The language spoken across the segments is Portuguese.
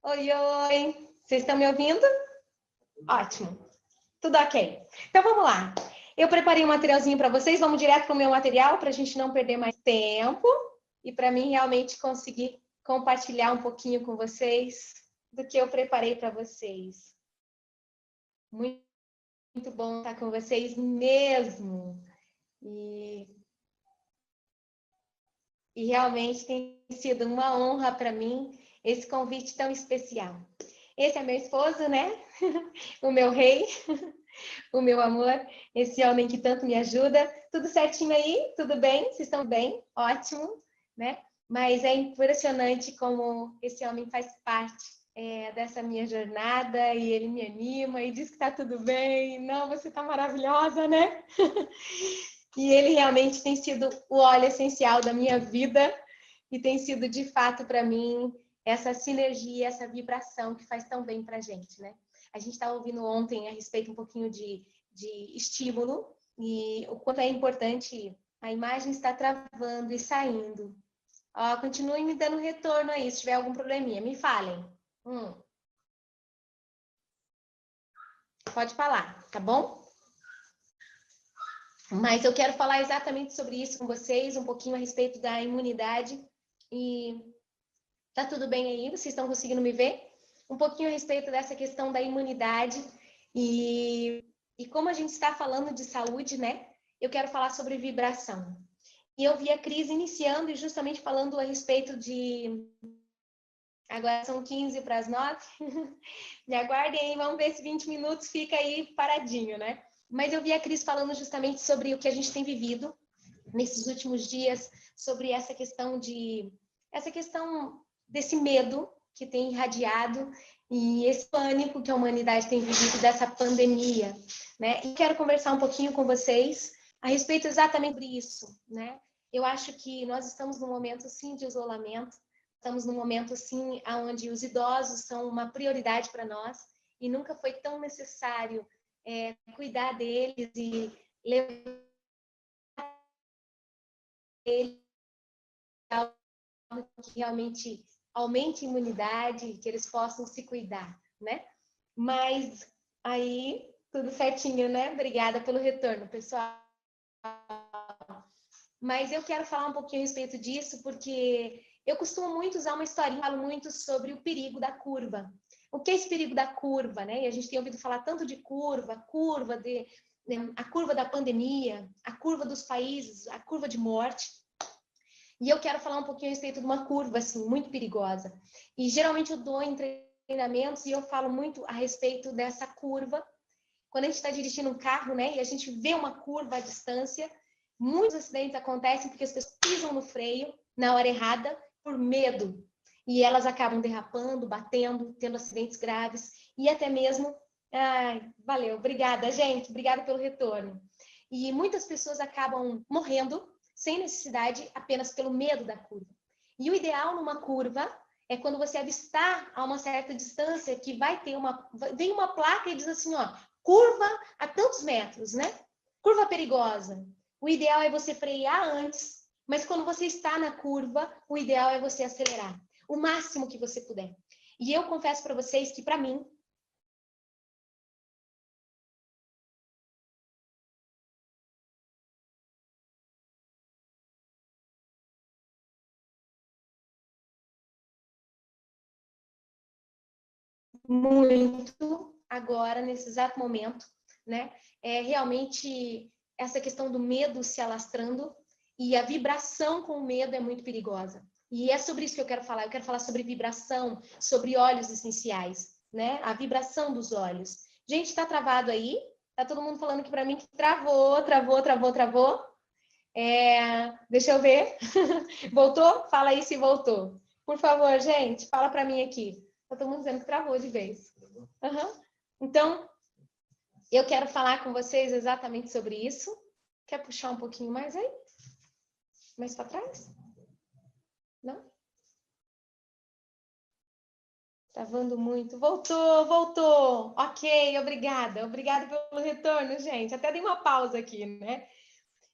Oi, oi! Vocês estão me ouvindo? Ótimo, tudo ok. Então vamos lá. Eu preparei um materialzinho para vocês, vamos direto para o meu material para a gente não perder mais tempo e para mim realmente conseguir compartilhar um pouquinho com vocês do que eu preparei para vocês. Muito, muito bom estar com vocês mesmo. E realmente tem sido uma honra para mim esse convite tão especial. Esse é meu esposo, né? O meu rei, o meu amor, esse homem que tanto me ajuda. Tudo certinho aí? Tudo bem? Vocês estão bem? Ótimo, né? Mas é impressionante como esse homem faz parte dessa minha jornada e ele me anima e diz que tá tudo bem. Não, você tá maravilhosa, né? E ele realmente tem sido o óleo essencial da minha vida e tem sido, de fato, para mim, essa sinergia, essa vibração que faz tão bem para a gente, né? A gente estava ouvindo ontem a respeito um pouquinho de estímulo e o quanto é importante a imagem estar travando e saindo. Ó, continuem me dando retorno aí, se tiver algum probleminha, me falem. Pode falar, tá bom? Mas eu quero falar exatamente sobre isso com vocês, um pouquinho a respeito da imunidade. E tá tudo bem aí? Vocês estão conseguindo me ver? Um pouquinho a respeito dessa questão da imunidade. E como a gente está falando de saúde, né? Eu quero falar sobre vibração. E eu vi a Cris iniciando e justamente falando a respeito de... Agora são 15 para as 9. Me aguardem aí, vamos ver se 20 minutos fica aí paradinho, né? Mas eu vi a Cris falando justamente sobre o que a gente tem vivido nesses últimos dias, sobre essa questão desse medo que tem irradiado e esse pânico que a humanidade tem vivido dessa pandemia, né? E quero conversar um pouquinho com vocês a respeito exatamente sobre isso, né? Eu acho que nós estamos num momento, sim, de isolamento, estamos num momento, sim, onde os idosos são uma prioridade para nós e nunca foi tão necessário cuidar deles e levar eles que realmente aumente a imunidade, que eles possam se cuidar, né? Mas aí, tudo certinho, né? Obrigada pelo retorno, pessoal. Mas eu quero falar um pouquinho a respeito disso, porque eu costumo muito usar uma historinha, falo muito sobre o perigo da curva. O que é esse perigo da curva, né? E a gente tem ouvido falar tanto de curva, a curva da pandemia, a curva dos países, a curva de morte. E eu quero falar um pouquinho a respeito de uma curva, assim, muito perigosa. E geralmente eu dou em treinamentos e eu falo muito a respeito dessa curva. Quando a gente está dirigindo um carro, né, e a gente vê uma curva à distância, muitos acidentes acontecem porque as pessoas pisam no freio na hora errada por medo. E elas acabam derrapando, batendo, tendo acidentes graves e até mesmo... Ai, valeu, obrigada, gente. Obrigada pelo retorno. E muitas pessoas acabam morrendo sem necessidade, apenas pelo medo da curva. E o ideal numa curva é quando você avistar a uma certa distância que vem uma placa e diz assim, ó, curva a tantos metros, né? Curva perigosa. O ideal é você frear antes, mas quando você está na curva, o ideal é você acelerar o máximo que você puder. E eu confesso para vocês que, para mim, muito agora, nesse exato momento, né? É realmente essa questão do medo se alastrando e a vibração com o medo é muito perigosa. E é sobre isso que eu quero falar. Eu quero falar sobre vibração, sobre óleos essenciais, né? A vibração dos óleos. Gente, tá travado aí? Tá todo mundo falando aqui para mim que travou. Deixa eu ver. Voltou? Fala aí se voltou. Por favor, gente, fala para mim aqui. Tá todo mundo dizendo que travou de vez. Uhum. Então, eu quero falar com vocês exatamente sobre isso. Quer puxar um pouquinho mais aí? Mais para trás? Não? Travando muito. Voltou. Ok, obrigada. Obrigada pelo retorno, gente. Até dei uma pausa aqui, né?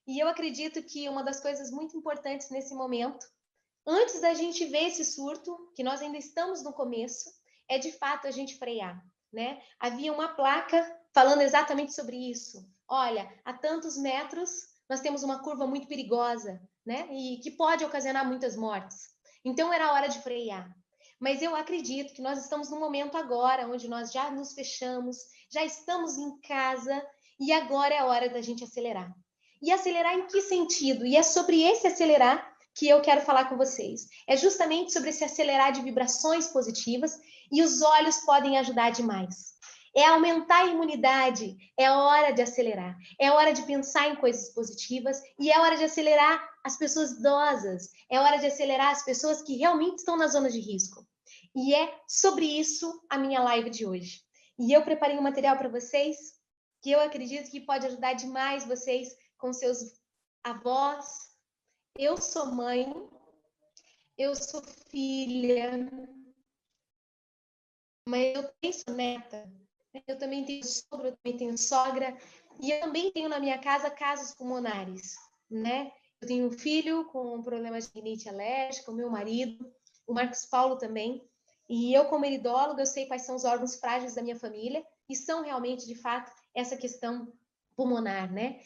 E eu acredito que uma das coisas muito importantes nesse momento, antes da gente ver esse surto, que nós ainda estamos no começo, é de fato a gente frear, né? Havia uma placa falando exatamente sobre isso. Olha, a tantos metros nós temos uma curva muito perigosa, né? E que pode ocasionar muitas mortes. Então era hora de frear. Mas eu acredito que nós estamos num momento agora onde nós já nos fechamos, já estamos em casa e agora é a hora da gente acelerar. E acelerar em que sentido? E é sobre esse acelerar que eu quero falar com vocês. É justamente sobre esse acelerar de vibrações positivas e os olhos podem ajudar demais. É aumentar a imunidade, é hora de acelerar, é hora de pensar em coisas positivas e é hora de acelerar as pessoas idosas, é hora de acelerar as pessoas que realmente estão na zona de risco. E é sobre isso a minha live de hoje. E eu preparei um material para vocês que eu acredito que pode ajudar demais vocês com seus avós. Eu sou mãe, eu sou filha, mas eu também sou neta. Eu também tenho sogro, eu também tenho sogra, e eu também tenho na minha casa casos pulmonares, né? Eu tenho um filho com problemas de rinite alérgica, o meu marido, o Marcos Paulo também, e eu como iridóloga, eu sei quais são os órgãos frágeis da minha família, e são realmente, de fato, essa questão pulmonar, né?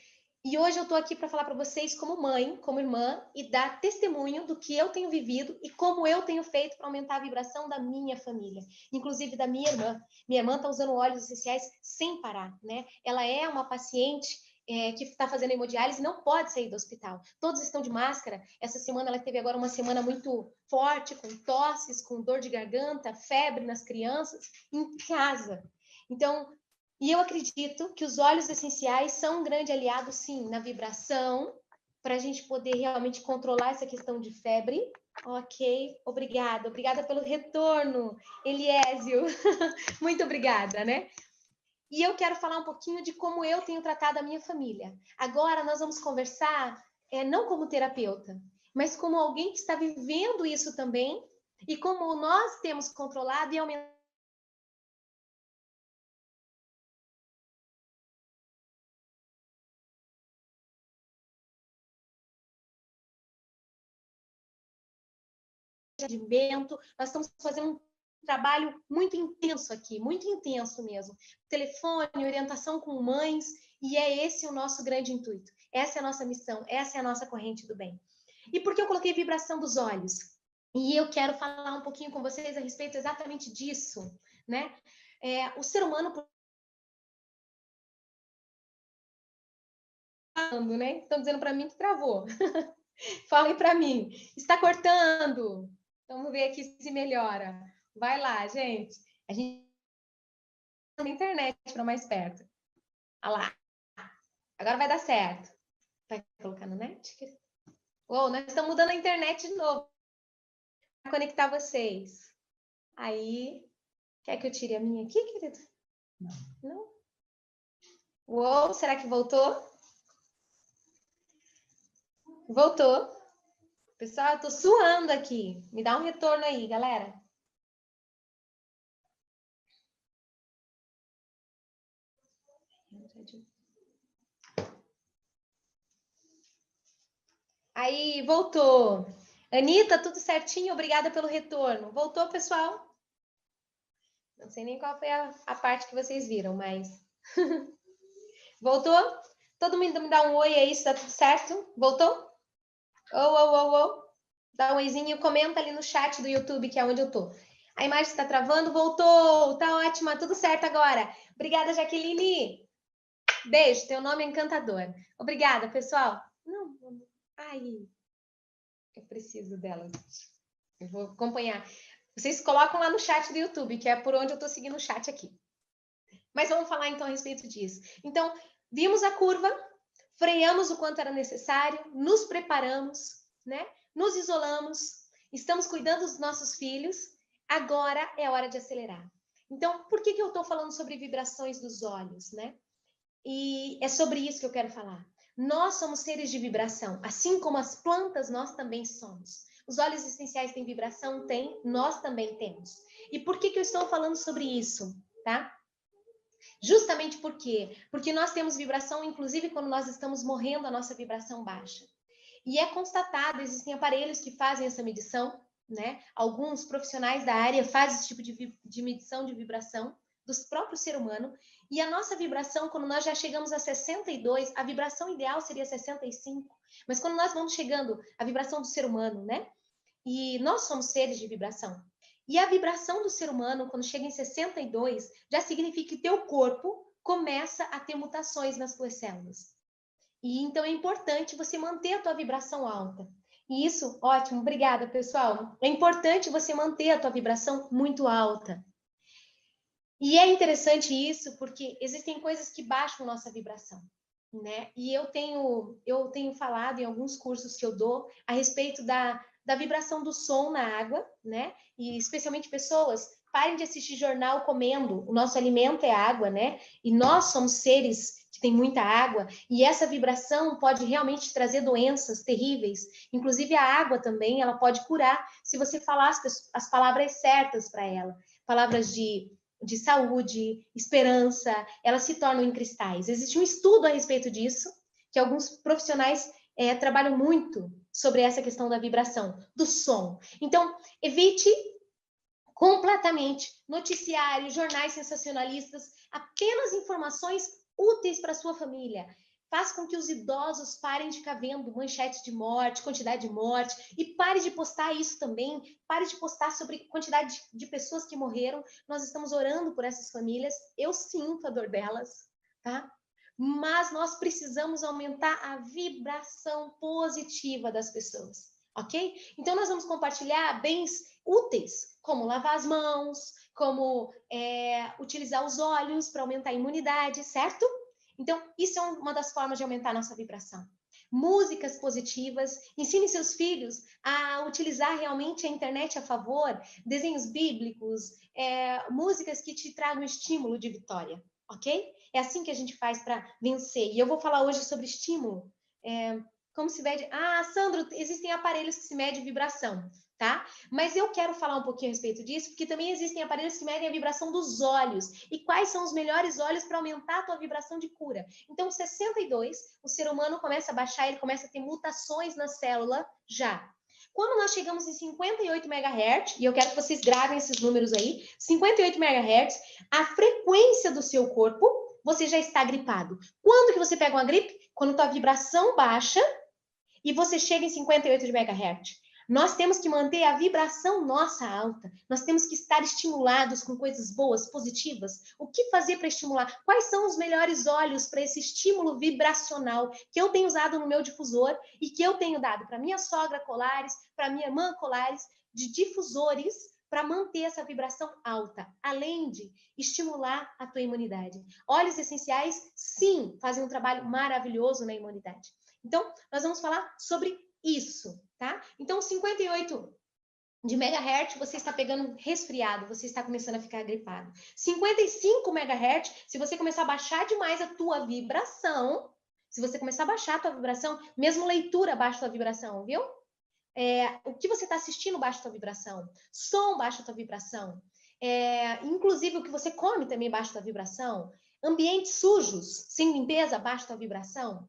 E hoje eu estou aqui para falar para vocês como mãe, como irmã, e dar testemunho do que eu tenho vivido e como eu tenho feito para aumentar a vibração da minha família, inclusive da minha irmã. Minha irmã está usando óleos essenciais sem parar, né? Ela é uma paciente que está fazendo hemodiálise e não pode sair do hospital. Todos estão de máscara. Essa semana ela teve agora uma semana muito forte, com tosses, com dor de garganta, febre nas crianças, em casa. Então, e eu acredito que os óleos essenciais são um grande aliado, sim, na vibração, para a gente poder realmente controlar essa questão de febre. Ok, obrigada pelo retorno, Eliésio. Muito obrigada, né? E eu quero falar um pouquinho de como eu tenho tratado a minha família. Agora nós vamos conversar, não como terapeuta, mas como alguém que está vivendo isso também, e como nós temos controlado e aumentado de vento, nós estamos fazendo um trabalho muito intenso aqui, muito intenso mesmo. Telefone, orientação com mães, e é esse o nosso grande intuito. Essa é a nossa missão, essa é a nossa corrente do bem. E por que eu coloquei vibração dos olhos? E eu quero falar um pouquinho com vocês a respeito exatamente disso, né? O ser humano, né? Estão dizendo para mim que travou. Falem para mim. Está cortando? Vamos ver aqui se melhora. Vai lá, gente. A gente tá na internet para mais perto. Olha lá. Agora vai dar certo. Vai colocar no net? Oh, nós estamos mudando a internet de novo para conectar vocês. Aí, quer que eu tire a minha aqui, querido? Não? Uou, será que voltou? Voltou. Pessoal, eu tô suando aqui. Me dá um retorno aí, galera. Aí, voltou. Anitta, tudo certinho? Obrigada pelo retorno. Voltou, pessoal? Não sei nem qual foi a parte que vocês viram, mas... Voltou? Todo mundo me dá um oi aí, se tá tudo certo? Voltou? Oh. Dá um oizinho, comenta ali no chat do YouTube, que é onde eu tô. A imagem está travando, voltou, tá ótima, tudo certo agora. Obrigada, Jaqueline. Beijo, teu nome é encantador. Obrigada, pessoal. Não, ai, eu preciso dela. Eu vou acompanhar. Vocês colocam lá no chat do YouTube, que é por onde eu tô seguindo o chat aqui. Mas vamos falar então a respeito disso. Então, vimos a curva, freamos o quanto era necessário, nos preparamos, né? Nos isolamos, estamos cuidando dos nossos filhos, agora é hora de acelerar. Então, por que eu estou falando sobre vibrações dos olhos, né? E é sobre isso que eu quero falar. Nós somos seres de vibração, assim como as plantas, nós também somos. Os óleos essenciais têm vibração? Tem, nós também temos. E por que eu estou falando sobre isso, tá? Justamente por quê? Porque nós temos vibração, inclusive quando nós estamos morrendo, a nossa vibração baixa. E é constatado, existem aparelhos que fazem essa medição, né? Alguns profissionais da área fazem esse tipo de medição de vibração do próprio ser humano. E a nossa vibração, quando nós já chegamos a 62, a vibração ideal seria 65, mas quando nós vamos chegando, a vibração do ser humano, né? E nós somos seres de vibração. E a vibração do ser humano, quando chega em 62, já significa que teu corpo começa a ter mutações nas tuas células. E então é importante você manter a tua vibração alta. E isso, ótimo, obrigada, pessoal. É importante você manter a tua vibração muito alta. E é interessante isso porque existem coisas que baixam nossa vibração, né? E eu tenho falado em alguns cursos que eu dou a respeito da vibração do som na água, né? E especialmente pessoas, parem de assistir jornal comendo. O nosso alimento é água, né? E nós somos seres que têm muita água, e essa vibração pode realmente trazer doenças terríveis. Inclusive a água também, ela pode curar se você falar as palavras certas para ela. Palavras de saúde, esperança, elas se tornam em cristais. Existe um estudo a respeito disso, que alguns profissionais trabalham muito sobre essa questão da vibração, do som. Então, evite completamente noticiários, jornais sensacionalistas, apenas informações úteis para a sua família. Faz com que os idosos parem de ficar vendo manchetes de morte, quantidade de morte, e pare de postar isso também, pare de postar sobre quantidade de pessoas que morreram. Nós estamos orando por essas famílias, eu sinto a dor delas, tá? Mas nós precisamos aumentar a vibração positiva das pessoas, ok? Então, nós vamos compartilhar bens úteis, como lavar as mãos, como utilizar os olhos para aumentar a imunidade, certo? Então, isso é uma das formas de aumentar a nossa vibração. Músicas positivas, ensine seus filhos a utilizar realmente a internet a favor, desenhos bíblicos, músicas que te tragam estímulo de vitória, ok? É assim que a gente faz para vencer. E eu vou falar hoje sobre estímulo. Como se mede? Ah, Sandro, existem aparelhos que se medem vibração, tá? Mas eu quero falar um pouquinho a respeito disso, porque também existem aparelhos que medem a vibração dos olhos. E quais são os melhores olhos para aumentar a tua vibração de cura? Então, 62, o ser humano começa a baixar, ele começa a ter mutações na célula já. Quando nós chegamos em 58 MHz, e eu quero que vocês gravem esses números aí, 58 MHz, a frequência do seu corpo, você já está gripado. Quando que você pega uma gripe? Quando tua vibração baixa e você chega em 58 de MHz. Nós temos que manter a vibração nossa alta. Nós temos que estar estimulados com coisas boas, positivas. O que fazer para estimular? Quais são os melhores olhos para esse estímulo vibracional que eu tenho usado no meu difusor e que eu tenho dado para minha sogra colares, para minha irmã colares, de difusores para manter essa vibração alta, além de estimular a tua imunidade. Óleos essenciais, sim, fazem um trabalho maravilhoso na imunidade. Então, nós vamos falar sobre isso, tá? Então, 58 de megahertz, você está pegando resfriado, você está começando a ficar gripado. 55 megahertz, se você começar a baixar demais a tua vibração, se você começar a baixar a tua vibração, mesmo leitura baixa a tua vibração, viu? O que você está assistindo baixa a tua vibração, som baixa a tua vibração, inclusive o que você come também baixa a tua vibração, ambientes sujos, sem limpeza, baixa a tua vibração.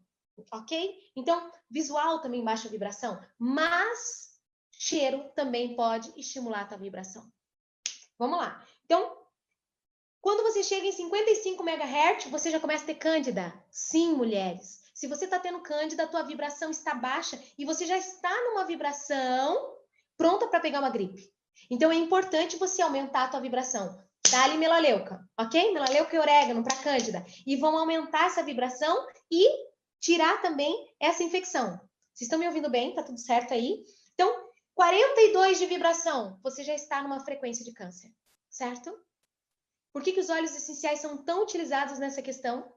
Ok? Então, visual também baixa a vibração, mas cheiro também pode estimular a tua vibração. Vamos lá. Então, quando você chega em 55 MHz, você já começa a ter cândida. Sim, mulheres. Se você está tendo cândida, a tua vibração está baixa e você já está numa vibração pronta para pegar uma gripe. Então, é importante você aumentar a tua vibração. Dá-lhe melaleuca, ok? Melaleuca e orégano para cândida. E vão aumentar essa vibração e tirar também essa infecção. Vocês estão me ouvindo bem? Tá tudo certo aí? Então, 42 de vibração, você já está numa frequência de câncer, certo? Por que os óleos essenciais são tão utilizados nessa questão?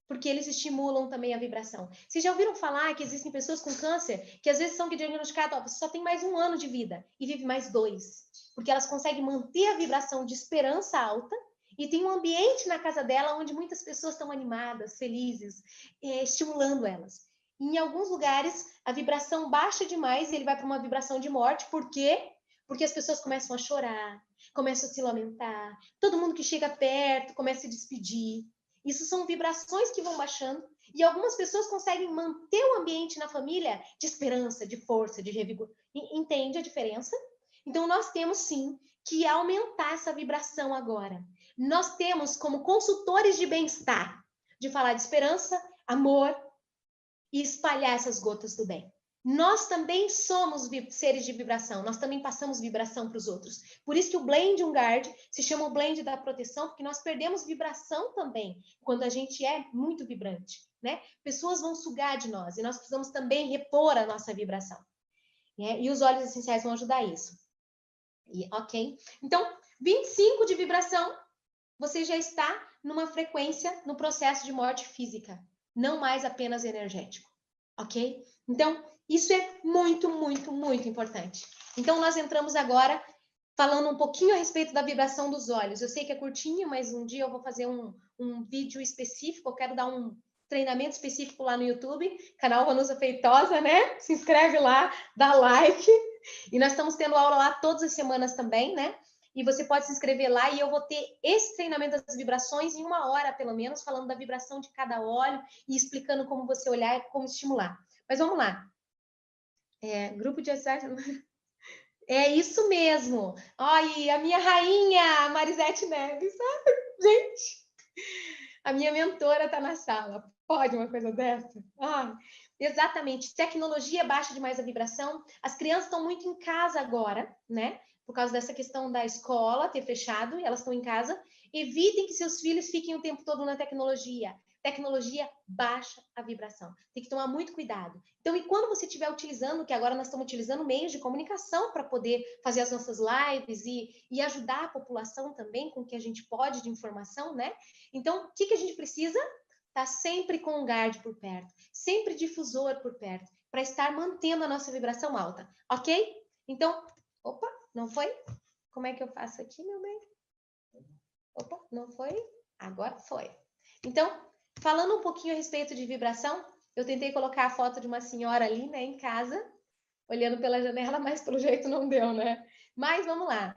Porque eles estimulam também a vibração. Vocês já ouviram falar que existem pessoas com câncer que às vezes são diagnosticadas, ó, você só tem mais 1 ano de vida e vive mais 2, porque elas conseguem manter a vibração de esperança alta e tem um ambiente na casa dela onde muitas pessoas estão animadas, felizes, estimulando elas. E em alguns lugares, a vibração baixa demais e ele vai para uma vibração de morte. Por quê? Porque as pessoas começam a chorar, começam a se lamentar, todo mundo que chega perto começa a se despedir. Isso são vibrações que vão baixando e algumas pessoas conseguem manter o ambiente na família de esperança, de força, de revigor. Entende a diferença? Então, nós temos sim que aumentar essa vibração agora. Nós temos como consultores de bem-estar, de falar de esperança, amor e espalhar essas gotas do bem. Nós também somos seres de vibração, nós também passamos vibração para os outros. Por isso que o Blend Guard se chama o Blend da proteção, porque nós perdemos vibração também quando a gente é muito vibrante, né? Pessoas vão sugar de nós e nós precisamos também repor a nossa vibração. Né? E os óleos essenciais vão ajudar isso. Ok? Então, 25 de vibração, você já está numa frequência no processo de morte física, não mais apenas energético. Ok? Então, isso é muito, muito, muito importante. Então, nós entramos agora falando um pouquinho a respeito da vibração dos olhos. Eu sei que é curtinho, mas um dia eu vou fazer um vídeo específico, eu quero dar um treinamento específico lá no YouTube, canal Vanusa Feitosa, né? Se inscreve lá, dá like. E nós estamos tendo aula lá todas as semanas também, né? E você pode se inscrever lá e eu vou ter esse treinamento das vibrações em 1 hora, pelo menos, falando da vibração de cada óleo e explicando como você olhar e como estimular. Mas vamos lá. Grupo de exercício... É isso mesmo. Olha, a minha rainha, Marisete Neves. Gente, a minha mentora está na sala. Pode uma coisa dessa? Exatamente. Tecnologia baixa demais a vibração. As crianças estão muito em casa agora, né? Por causa dessa questão da escola ter fechado, elas estão em casa. Evitem que seus filhos fiquem o tempo todo na tecnologia. Tecnologia baixa a vibração. Tem que tomar muito cuidado. Então, e quando você estiver utilizando, que agora nós estamos utilizando meios de comunicação para poder fazer as nossas lives e ajudar a população também com o que a gente pode de informação, né? Então, o que a gente precisa? Tá sempre com um guard por perto, sempre difusor por perto, para estar mantendo a nossa vibração alta, ok? Então, opa, não foi? Como é que eu faço aqui, meu bem? Opa, não foi? Agora foi. Então, falando um pouquinho a respeito de vibração, eu tentei colocar a foto de uma senhora ali, né, em casa, olhando pela janela, mas pelo jeito não deu, né? Mas vamos lá.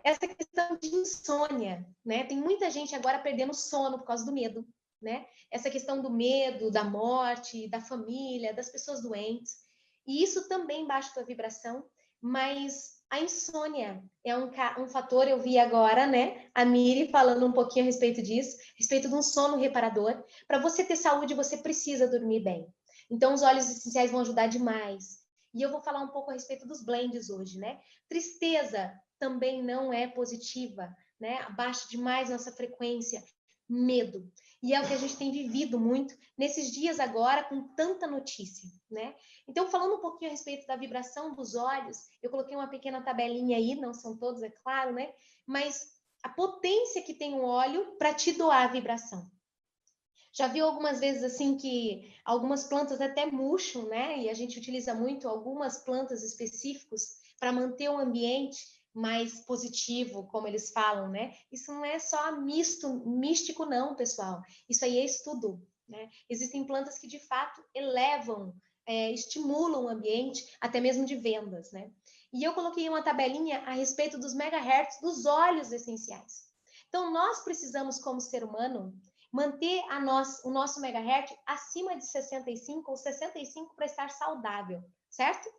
Essa questão de insônia, né? Tem muita gente agora perdendo sono por causa do medo, né? Essa questão do medo, da morte, da família, das pessoas doentes. E isso também baixa a tua vibração, mas a insônia é um fator, eu vi agora, né? A Miri falando um pouquinho a respeito disso, a respeito de um sono reparador. Para você ter saúde, você precisa dormir bem. Então, os óleos essenciais vão ajudar demais. E eu vou falar um pouco a respeito dos blends hoje, né? Tristeza também não é positiva, né? Abaixa demais nossa frequência, medo. E é o que a gente tem vivido muito nesses dias agora com tanta notícia, né? Então, falando um pouquinho a respeito da vibração dos olhos, eu coloquei uma pequena tabelinha aí, não são todos, é claro, né? Mas a potência que tem o óleo para te doar a vibração. Já viu algumas vezes assim que algumas plantas até murcham, né? E a gente utiliza muito algumas plantas específicas para manter o ambiente mais positivo, como eles falam, né? Isso não é só místico não, pessoal. Isso aí é estudo, né? Existem plantas que de fato elevam, estimulam o ambiente, até mesmo de vendas, né? E eu coloquei uma tabelinha a respeito dos megahertz dos óleos essenciais. Então, nós precisamos, como ser humano, manter o nosso megahertz acima de 65 ou 65 para estar saudável, certo?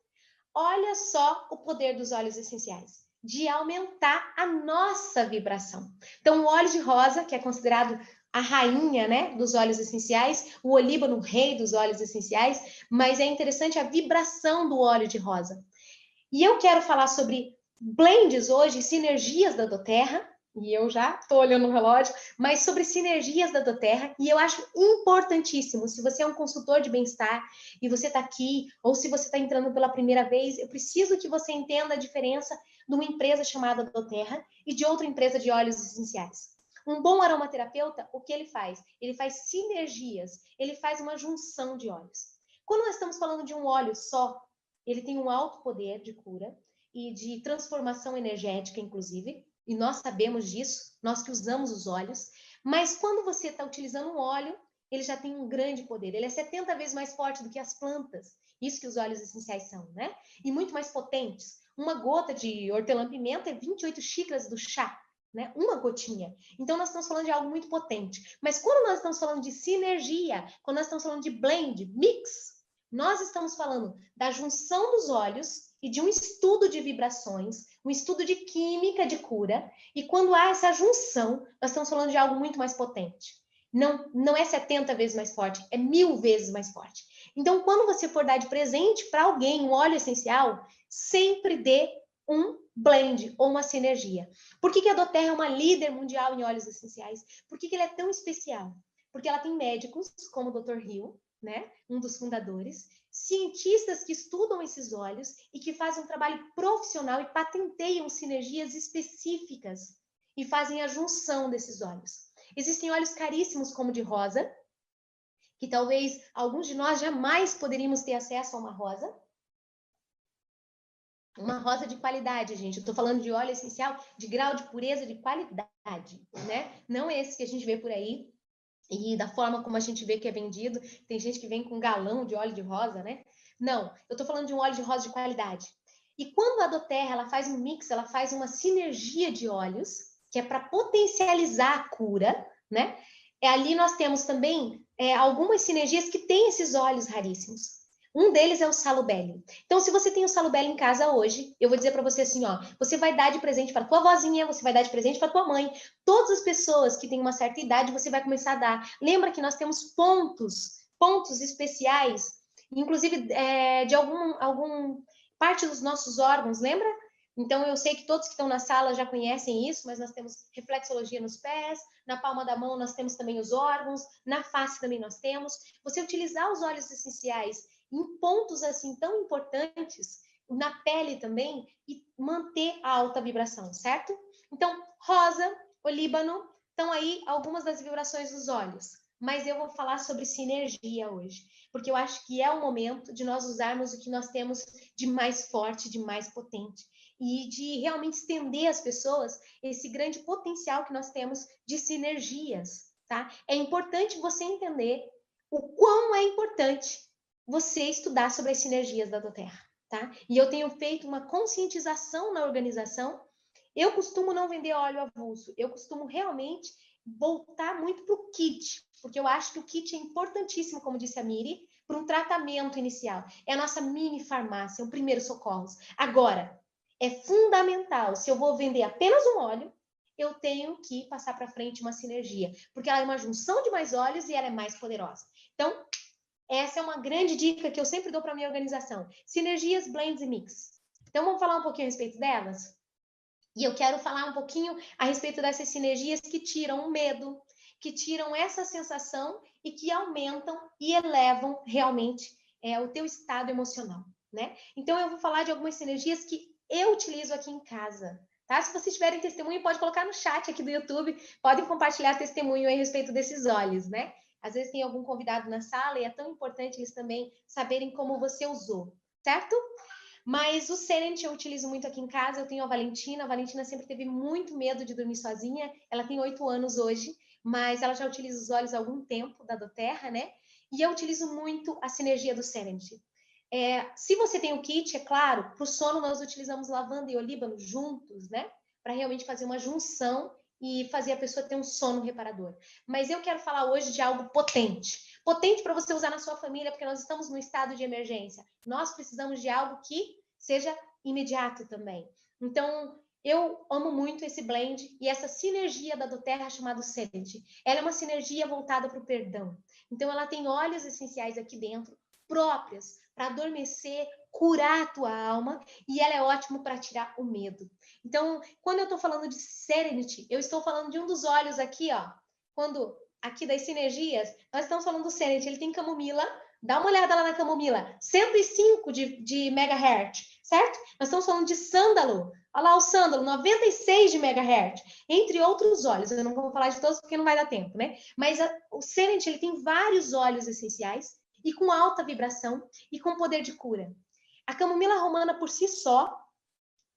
Olha só o poder dos óleos essenciais, de aumentar a nossa vibração. Então, o óleo de rosa, que é considerado a rainha, né, dos óleos essenciais, o olíbano, o rei dos óleos essenciais, mas é interessante a vibração do óleo de rosa. E eu quero falar sobre blends hoje, sinergias da doTERRA, e eu já estou olhando o relógio, mas sobre sinergias da doTERRA, e eu acho importantíssimo, se você é um consultor de bem-estar e você está aqui, ou se você está entrando pela primeira vez, eu preciso que você entenda a diferença de uma empresa chamada doTERRA e de outra empresa de óleos essenciais. Um bom aromaterapeuta, o que ele faz? Ele faz sinergias, ele faz uma junção de óleos. Quando nós estamos falando de um óleo só, ele tem um alto poder de cura e de transformação energética, inclusive, e nós sabemos disso, nós que usamos os óleos, mas quando você está utilizando um óleo, ele já tem um grande poder, ele é 70 vezes mais forte do que as plantas, isso que os óleos essenciais são, né? E muito mais potentes. Uma gota de hortelã-pimenta é 28 xícaras do chá, né? Uma gotinha. Então, nós estamos falando de algo muito potente. Mas quando nós estamos falando de sinergia, quando nós estamos falando de blend, mix, nós estamos falando da junção dos óleos e de um estudo de vibrações, um estudo de química de cura, e quando há essa junção, nós estamos falando de algo muito mais potente. Não é 70 vezes mais forte, é 1000 vezes mais forte. Então, quando você for dar de presente para alguém um óleo essencial, sempre dê um blend ou uma sinergia. Por que a doTERRA é uma líder mundial em óleos essenciais? Por que ela é tão especial? Porque ela tem médicos, como o Dr. Hill, né, um dos fundadores, cientistas que estudam esses óleos e que fazem um trabalho profissional e patenteiam sinergias específicas e fazem a junção desses óleos. Existem óleos caríssimos, como o de rosa, que talvez alguns de nós jamais poderíamos ter acesso a uma rosa. Uma rosa de qualidade, gente. Eu estou falando de óleo essencial de grau de pureza de qualidade, né? Não esse que a gente vê por aí e da forma como a gente vê que é vendido. Tem gente que vem com um galão de óleo de rosa, né? Não, eu estou falando de um óleo de rosa de qualidade. E quando a doTERRA ela faz um mix, ela faz uma sinergia de óleos, que é para potencializar a cura, né? Ali nós temos também algumas sinergias que têm esses óleos raríssimos. Um deles é o Salubelle. Então, se você tem o Salubelle em casa hoje, eu vou dizer para você assim, ó, você vai dar de presente para tua vozinha, você vai dar de presente para tua mãe. Todas as pessoas que têm uma certa idade, você vai começar a dar. Lembra que nós temos pontos especiais, inclusive de algum parte dos nossos órgãos, lembra? Então, eu sei que todos que estão na sala já conhecem isso, mas nós temos reflexologia nos pés, na palma da mão nós temos também os órgãos, na face também nós temos. Você utilizar os óleos essenciais em pontos assim tão importantes, na pele também, e manter a alta vibração, certo? Então, rosa, olíbano, estão aí algumas das vibrações dos olhos. Mas eu vou falar sobre sinergia hoje, porque eu acho que é o momento de nós usarmos o que nós temos de mais forte, de mais potente, e de realmente estender às pessoas esse grande potencial que nós temos de sinergias, tá? É importante você entender o quão é importante você estudar sobre as sinergias da doTERRA, tá? E eu tenho feito uma conscientização na organização. Eu costumo não vender óleo avulso, eu costumo realmente voltar muito para o kit, porque eu acho que o kit é importantíssimo, como disse a Miri, para um tratamento inicial. É a nossa mini farmácia, o primeiro socorros. Agora, é fundamental, se eu vou vender apenas um óleo, eu tenho que passar para frente uma sinergia, porque ela é uma junção de mais óleos e ela é mais poderosa. Então, essa é uma grande dica que eu sempre dou para a minha organização. Sinergias, blends e mix. Então, vamos falar um pouquinho a respeito delas? E eu quero falar um pouquinho a respeito dessas sinergias que tiram o medo, que tiram essa sensação e que aumentam e elevam realmente o teu estado emocional, né? Então, eu vou falar de algumas sinergias que eu utilizo aqui em casa, tá? Se vocês tiverem testemunho, pode colocar no chat aqui do YouTube, podem compartilhar testemunho a respeito desses óleos, né? Às vezes tem algum convidado na sala e é tão importante eles também saberem como você usou, certo? Mas o Serenity eu utilizo muito aqui em casa. Eu tenho a Valentina sempre teve muito medo de dormir sozinha. Ela tem 8 anos hoje, mas ela já utiliza os óleos há algum tempo da doTERRA, né? E eu utilizo muito a sinergia do Serenity. Se você tem o kit, é claro, para o sono nós utilizamos lavanda e olíbano juntos, né? Para realmente fazer uma junção e fazer a pessoa ter um sono reparador. Mas eu quero falar hoje de algo potente. Potente para você usar na sua família, porque nós estamos num estado de emergência. Nós precisamos de algo que seja imediato também. Então, eu amo muito esse blend e essa sinergia da doTERRA chamada Serenity. Ela é uma sinergia voltada para o perdão. Então, ela tem óleos essenciais aqui dentro, próprias para adormecer, curar a tua alma, e ela é ótima para tirar o medo. Então, quando eu estou falando de Serenity, eu estou falando de um dos óleos aqui, ó. Quando aqui das sinergias, nós estamos falando do Serenity, ele tem camomila. Dá uma olhada lá na camomila, 105 de megahertz, certo? Nós estamos falando de sândalo. Olha lá o sândalo, 96 de megahertz, entre outros óleos. Eu não vou falar de todos porque não vai dar tempo, né? Mas o Serenity, ele tem vários óleos essenciais e com alta vibração e com poder de cura. A camomila romana por si só,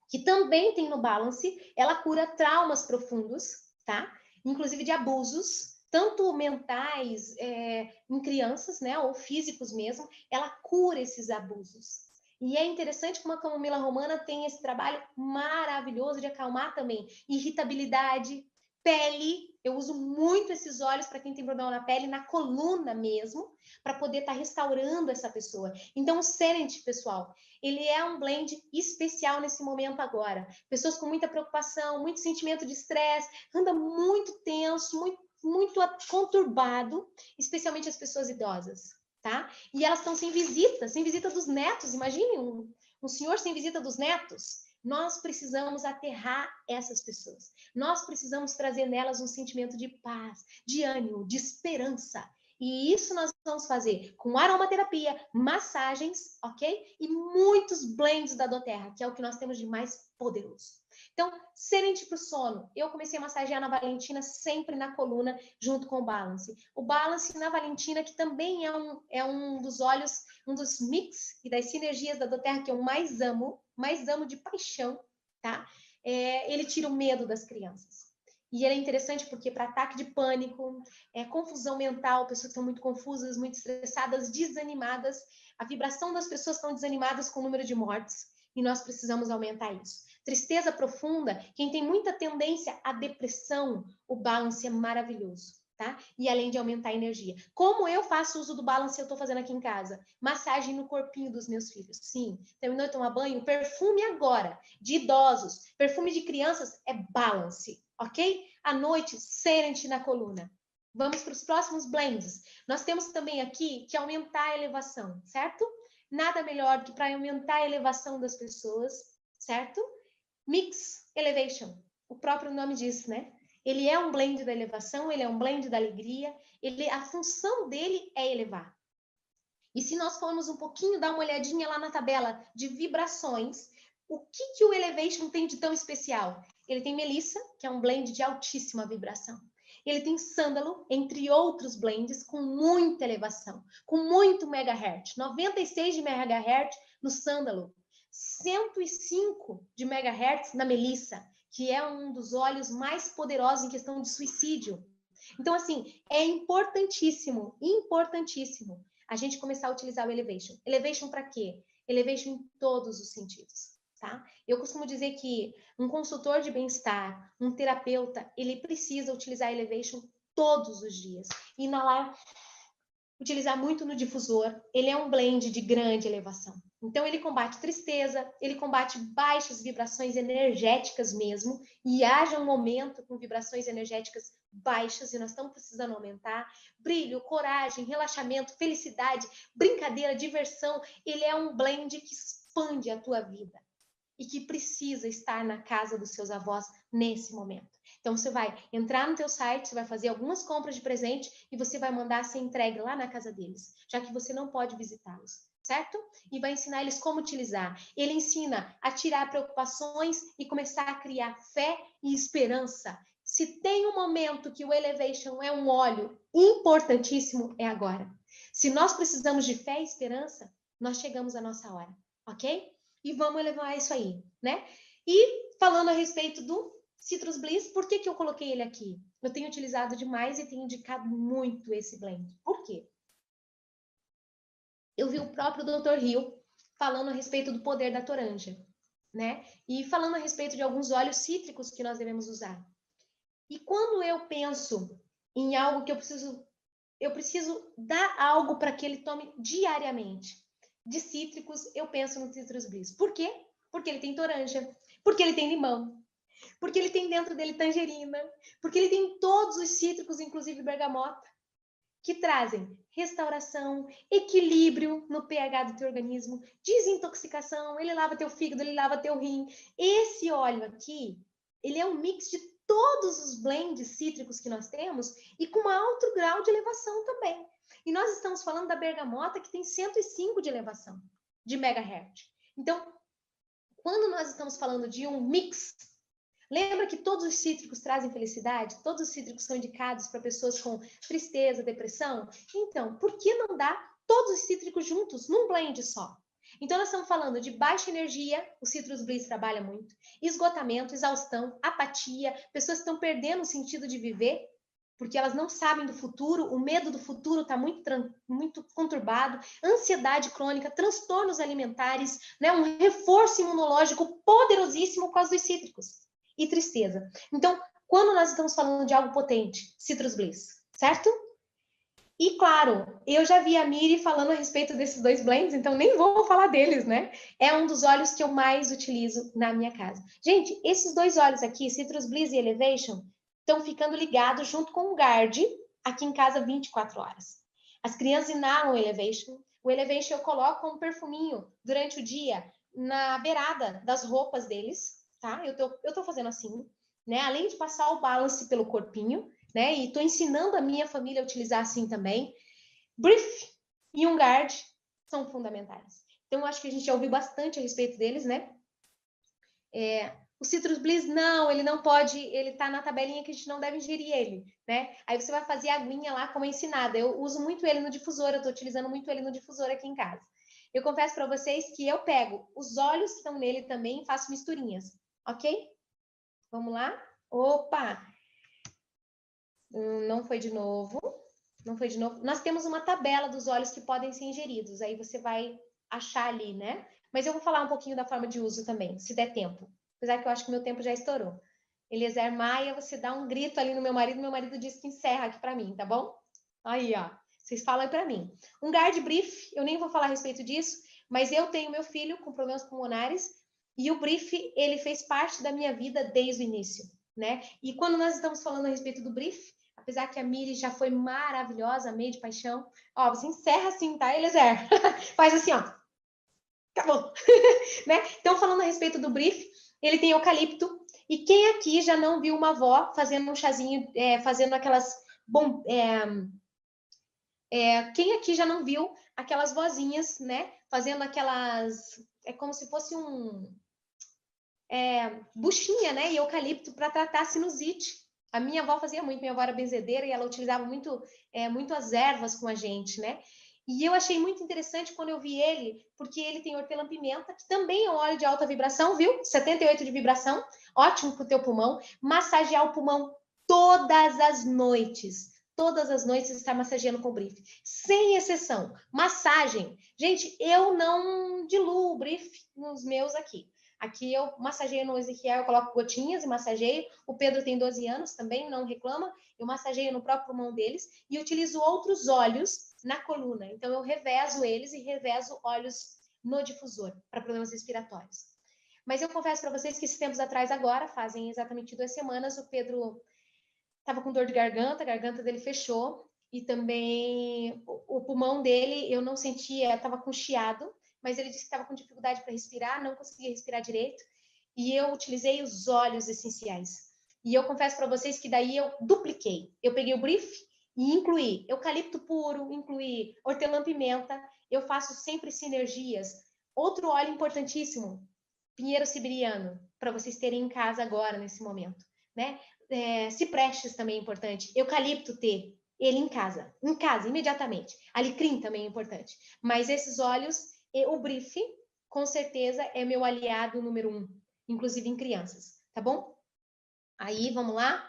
que também tem no Balance, ela cura traumas profundos, tá? Inclusive de abusos, tanto mentais em crianças, né, ou físicos mesmo, ela cura esses abusos. E é interessante como a camomila romana tem esse trabalho maravilhoso de acalmar também irritabilidade, pele, eu uso muito esses óleos para quem tem problema na pele, na coluna mesmo, para poder estar restaurando essa pessoa. Então, o Serenity, pessoal, ele é um blend especial nesse momento agora. Pessoas com muita preocupação, muito sentimento de estresse, anda muito tenso, muito conturbado, especialmente as pessoas idosas, tá? E elas estão sem visita dos netos. Imagine um senhor sem visita dos netos. Nós precisamos aterrar essas pessoas. Nós precisamos trazer nelas um sentimento de paz, de ânimo, de esperança. E isso nós vamos fazer com aromaterapia, massagens, ok? E muitos blends da doTERRA, que é o que nós temos de mais poderoso. Então, Serenity para o sono. Eu comecei a massagear na Valentina sempre na coluna, junto com o Balance. O Balance na Valentina, que também é um dos óleos, um dos mix e das sinergias da doTERRA que eu mais amo de paixão, tá? Ele tira o medo das crianças. E ele é interessante porque para ataque de pânico, confusão mental, pessoas que estão muito confusas, muito estressadas, desanimadas, a vibração das pessoas estão desanimadas com o número de mortes, e nós precisamos aumentar isso. Tristeza profunda, quem tem muita tendência à depressão, o Balance é maravilhoso, tá? E além de aumentar a energia. Como eu faço uso do Balance, eu estou fazendo aqui em casa? Massagem no corpinho dos meus filhos. Sim, terminou de tomar banho, perfume agora, de idosos, perfume de crianças é Balance, ok? À noite, Serenity na coluna. Vamos para os próximos blends. Nós temos também aqui que aumentar a elevação, certo? Nada melhor do que para aumentar a elevação das pessoas, certo? Mix Elevation, o próprio nome diz, né? Ele é um blend da elevação, ele é um blend da alegria, a função dele é elevar. E se nós formos um pouquinho dar uma olhadinha lá na tabela de vibrações, o que o Elevation tem de tão especial? Ele tem Melissa, que é um blend de altíssima vibração. Ele tem Sândalo, entre outros blends, com muita elevação, com muito megahertz, 96 de megahertz no Sândalo, 105 de megahertz na Melissa, que é um dos óleos mais poderosos em questão de suicídio. Então, assim, é importantíssimo a gente começar a utilizar o Elevation. Elevation para quê? Elevation em todos os sentidos, tá? Eu costumo dizer que um consultor de bem-estar, um terapeuta, ele precisa utilizar Elevation todos os dias. Inalar, utilizar muito no difusor. Ele é um blend de grande elevação. Então, ele combate tristeza, ele combate baixas vibrações energéticas mesmo, e haja um momento com vibrações energéticas baixas, e nós estamos precisando aumentar. Brilho, coragem, relaxamento, felicidade, brincadeira, diversão. Ele é um blend que expande a tua vida e que precisa estar na casa dos seus avós nesse momento. Então, você vai entrar no teu site, você vai fazer algumas compras de presente e você vai mandar ser entregue lá na casa deles, já que você não pode visitá-los, certo? E vai ensinar eles como utilizar. Ele ensina a tirar preocupações e começar a criar fé e esperança. Se tem um momento que o Elevation é um óleo importantíssimo, é agora. Se nós precisamos de fé e esperança, nós chegamos à nossa hora, ok? E vamos elevar isso aí, né? E falando a respeito do Citrus Bliss, por que eu coloquei ele aqui? Eu tenho utilizado demais e tenho indicado muito esse blend. Por quê? Eu vi o próprio Dr. Hill falando a respeito do poder da toranja, né? E falando a respeito de alguns óleos cítricos que nós devemos usar. E quando eu penso em algo que eu preciso dar algo para que ele tome diariamente. De cítricos, eu penso no Citrus Bliss. Por quê? Porque ele tem toranja, porque ele tem limão, porque ele tem dentro dele tangerina, porque ele tem todos os cítricos, inclusive bergamota, que trazem restauração, equilíbrio no pH do teu organismo, desintoxicação, ele lava teu fígado, ele lava teu rim. Esse óleo aqui, ele é um mix de todos os blends cítricos que nós temos e com um alto grau de elevação também. E nós estamos falando da bergamota, que tem 105 de elevação, de megahertz. Então, quando nós estamos falando de um mix, lembra que todos os cítricos trazem felicidade? Todos os cítricos são indicados para pessoas com tristeza, depressão? Então, por que não dar todos os cítricos juntos, num blend só? Então, nós estamos falando de baixa energia, o Citrus Bliss trabalha muito, esgotamento, exaustão, apatia, pessoas que estão perdendo o sentido de viver, porque elas não sabem do futuro, o medo do futuro está muito conturbado, ansiedade crônica, transtornos alimentares, né? Um reforço imunológico poderosíssimo por causa dos cítricos. E tristeza. Então, quando nós estamos falando de algo potente, Citrus Bliss, certo? E claro, eu já vi a Miri falando a respeito desses dois blends, então nem vou falar deles, né? É um dos óleos que eu mais utilizo na minha casa. Gente, esses dois óleos aqui, Citrus Bliss e Elevation, estão ficando ligados junto com o Guard aqui em casa 24 horas. As crianças inalam o Elevation. O Elevation eu coloco um perfuminho durante o dia na beirada das roupas deles, tá? Eu tô fazendo assim, né? Além de passar o balance pelo corpinho, né? E estou ensinando a minha família a utilizar assim também. Brief e um Guard são fundamentais. Então, eu acho que a gente já ouviu bastante a respeito deles, né? O Citrus Bliss, não, ele não pode, ele tá na tabelinha que a gente não deve ingerir ele, né? Aí você vai fazer a aguinha lá como é ensinada. Eu uso muito ele no difusor, eu tô utilizando muito ele no difusor aqui em casa. Eu confesso para vocês que eu pego os óleos que estão nele também e faço misturinhas, ok? Vamos lá? Opa! Não foi de novo. Não foi de novo. Nós temos uma tabela dos óleos que podem ser ingeridos. Aí você vai achar ali, né? Mas eu vou falar um pouquinho da forma de uso também, se der tempo. Apesar que eu acho que meu tempo já estourou. Eliezer Maia, você dá um grito ali no meu marido disse que encerra aqui para mim, tá bom? Aí, ó. Vocês falam para mim. Um Guard Brief, eu nem vou falar a respeito disso, mas eu tenho meu filho com problemas pulmonares e o Brief, ele fez parte da minha vida desde o início, né? E quando nós estamos falando a respeito do Brief, apesar que a Miri já foi maravilhosa, amei de paixão. Ó, você encerra assim, tá, Eliezer? Faz assim, ó. Acabou. Né? Então, falando a respeito do Brief, ele tem eucalipto. E quem aqui já não viu uma avó fazendo um chazinho, fazendo aquelas... quem aqui já não viu aquelas vozinhas, né? Fazendo aquelas... É como se fosse buchinha, né? E eucalipto para tratar a sinusite. A minha avó fazia muito, minha avó era benzedeira e ela utilizava muito, muito as ervas com a gente, né? E eu achei muito interessante quando eu vi ele, porque ele tem hortelã-pimenta, que também é um óleo de alta vibração, viu? 78 de vibração, ótimo para o teu pulmão. Massagear o pulmão todas as noites. Todas as noites estar massageando com o Brief. Sem exceção. Massagem. Gente, eu não diluo o Brief nos meus aqui. Aqui eu massageio no Ezequiel, eu coloco gotinhas e massageio. O Pedro tem 12 anos também, não reclama. Eu massageio no próprio pulmão deles e utilizo outros óleos na coluna. Então eu revezo eles e revezo óleos no difusor para problemas respiratórios. Mas eu confesso para vocês que esses tempos atrás agora, fazem exatamente 2 semanas, o Pedro estava com dor de garganta, a garganta dele fechou e também o pulmão dele eu não sentia, estava com chiado, mas ele disse que estava com dificuldade para respirar, não conseguia respirar direito, e eu utilizei os óleos essenciais. E eu confesso para vocês que daí eu dupliquei. Eu peguei o Brief e incluí eucalipto puro, incluí hortelã-pimenta, eu faço sempre sinergias. Outro óleo importantíssimo, pinheiro siberiano, para vocês terem em casa agora, nesse momento, né? Ciprestes também é importante, eucalipto T, ele em casa, imediatamente. Alecrim também é importante. Mas esses óleos, o Brief, com certeza, é meu aliado número 1, inclusive em crianças, tá bom? Aí, vamos lá?